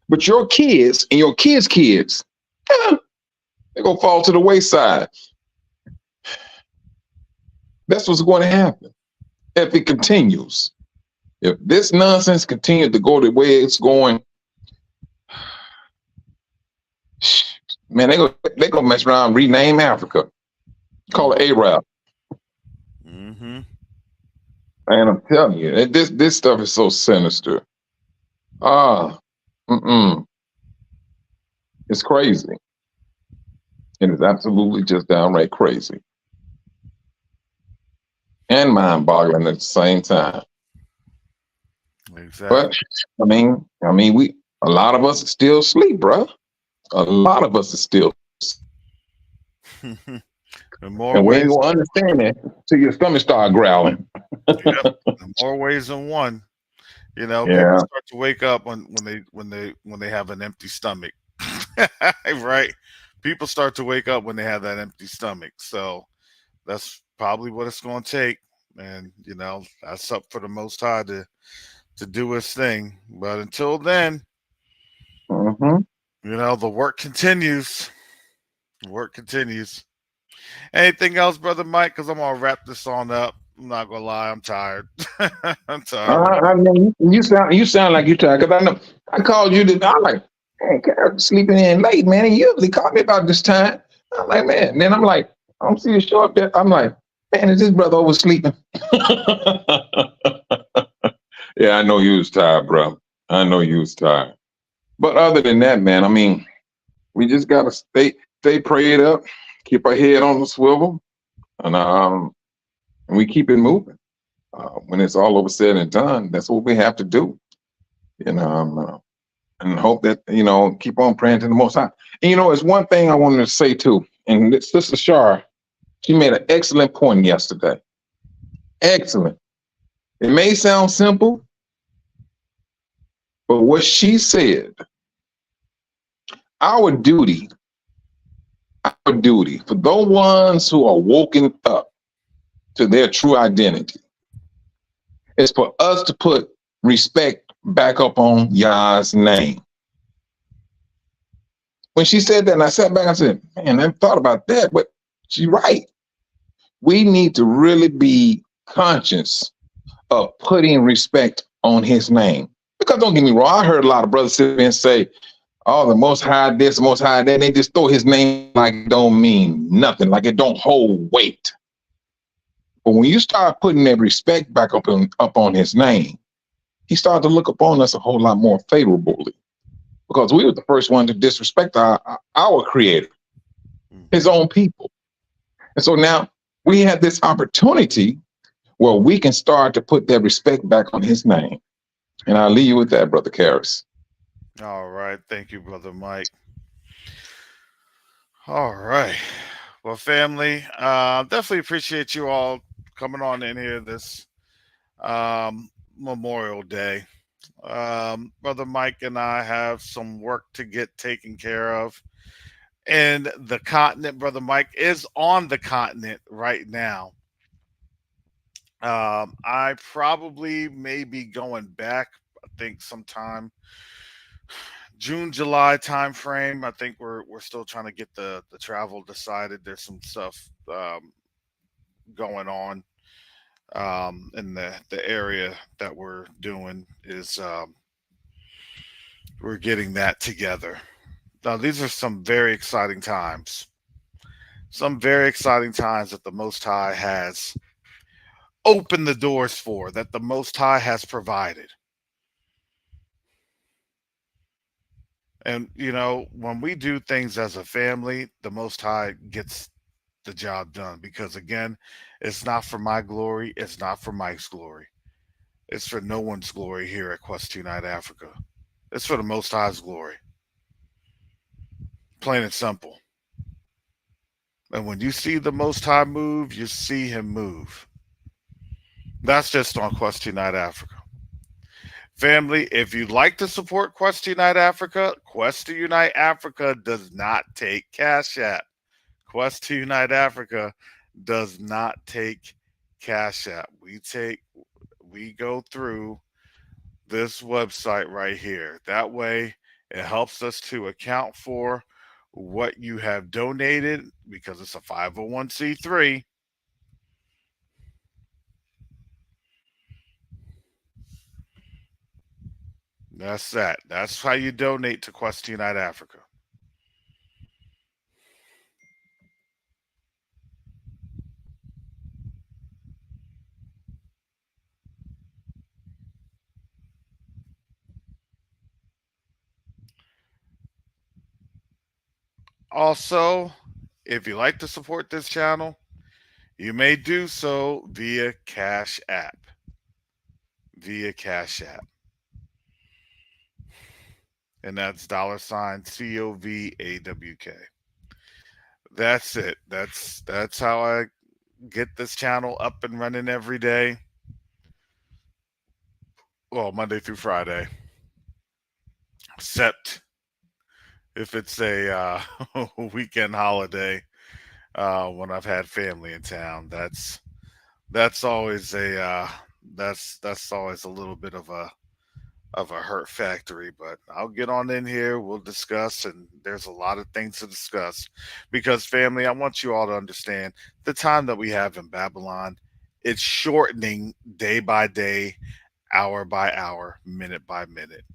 but your kids and your kids, they're gonna fall to the wayside. That's what's going to happen if it continues. If this nonsense continues to go the way it's going, man, they gonna mess around, and rename Africa, call it Arab. Mm-hmm. And I'm telling you, this stuff is so sinister. Ah, it's crazy. It is absolutely just downright crazy and mind-boggling at the same time. Exactly. But we a lot of us are still asleep, bro. A lot of us are still, In more and we ways, ain't gonna understand that till your stomach start growling. yep, in more ways than one. You know, people Yeah. start to wake up when they have an empty stomach. Right? People start to wake up when they have that empty stomach. So that's probably what it's going to take. And you know, that's up for the Most High to do his thing. But until then, Mm-hmm. you know, the work continues. The work continues. Anything else, brother Mike? Because I'm gonna wrap this on up. I'm not gonna lie, I'm tired. I'm tired. I mean, you sound like you're tired, because I know I called you today. I'm like, man, Carol's sleeping in late, man. He usually call me about this time. I'm like, man. And then I'm like, I don't see you show up there. I'm like, man, is this brother oversleeping? Yeah, I know you was tired, bro. I know you was tired. But other than that, man, I mean, we just gotta stay prayed up, keep our head on the swivel, and we keep it moving. When it's all over said and done, that's what we have to do. You know, and hope that keep on praying to the Most High. And it's one thing I wanted to say too. And Sister Shar, she made an excellent point yesterday. Excellent. It may sound simple, but what she said, our duty, our duty for those ones who are woken up to their true identity, is for us to put respect back up on Yah's name. When she said that, and I sat back, I said, man, I thought about that, but she's right. We need to really be conscious of putting respect on his name. Because don't get me wrong, I heard a lot of brothers sit there and say, oh, the Most High this, the Most High that. They just throw his name like it don't mean nothing, like it don't hold weight. But when you start putting that respect back up on his name, he started to look upon us a whole lot more favorably, because we were the first one to disrespect our creator, his own people. And so now we have this opportunity where we can start to put that respect back on his name. And I'll leave you with that, Brother Karras. All right. Thank you, brother Mike. All right. Well, family, definitely appreciate you all coming on in here this Memorial Day. Brother Mike and I have some work to get taken care of. And the continent, Brother Mike, is on the continent right now. I probably may be going back, I think sometime June, July time frame. I think we're still trying to get the travel decided. There's some stuff going on in the area that we're doing is we're getting that together. Now these are some very exciting times. Some very exciting times that the Most High has opened the doors for, that the Most High has provided. And, when we do things as a family, the Most High gets the job done, because, again, it's not for my glory. It's not for Mike's glory. It's for no one's glory here at Quest Unite Africa. It's for the Most High's glory. Plain and simple. And when you see the Most High move, you see him move. That's just on Quest Unite Africa. Family, if you'd like to support Quest Unite Africa, Quest to Unite Africa does not take Cash App. Quest to Unite Africa does not take Cash App. We go through this website right here. That way it helps us to account for what you have donated because it's a 501c3. That's that. That's how you donate to Quest Unite Africa. Also, if you like to support this channel, you may do so via Cash App. And that's $COVAWK. That's it. That's how I get this channel up and running every day. Well, Monday through Friday. Except if it's a weekend holiday when I've had family in town. That's always a that's always a little bit of a hurt factory, but I'll get on in here. We'll discuss, and there's a lot of things to discuss because, family, I want you all to understand the time that we have in Babylon. It's shortening day by day, hour by hour, minute by minute.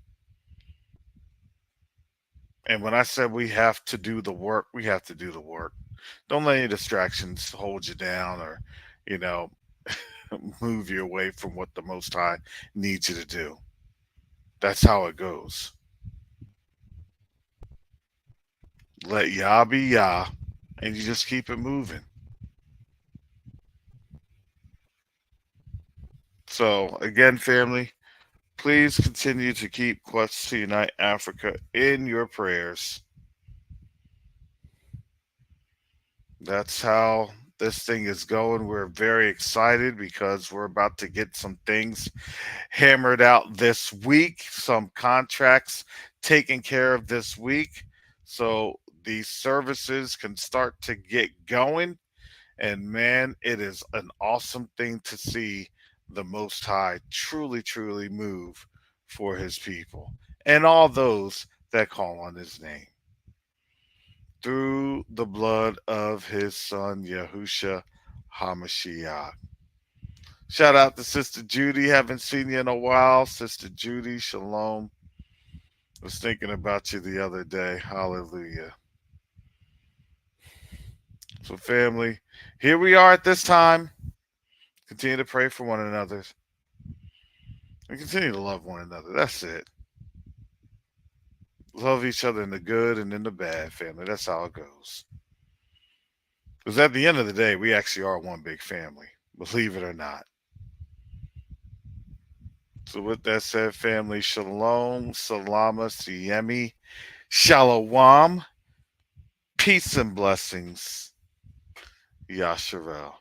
And when I said we have to do the work, we have to do the work. Don't let any distractions hold you down or, move you away from what the Most High needs you to do. That's how it goes. Let Yah be Yah, and you just keep it moving. So, again, family, please continue to keep Quest to Unite Africa in your prayers. That's how this thing is going. We're very excited because we're about to get some things hammered out this week, some contracts taken care of this week. So these services can start to get going. And man, it is an awesome thing to see the Most High truly, truly move for his people and all those that call on his name. Through the blood of his son, Yahusha HaMashiach. Shout out to Sister Judy. Haven't seen you in a while. Sister Judy, shalom. Was thinking about you the other day. Hallelujah. So, family, here we are at this time. Continue to pray for one another. And continue to love one another. That's it. Love each other in the good and in the bad, family. That's how it goes. Because at the end of the day, we actually are one big family. Believe it or not. So with that said, family, shalom, salama, siyemi, shalom, peace and blessings, Yasharel.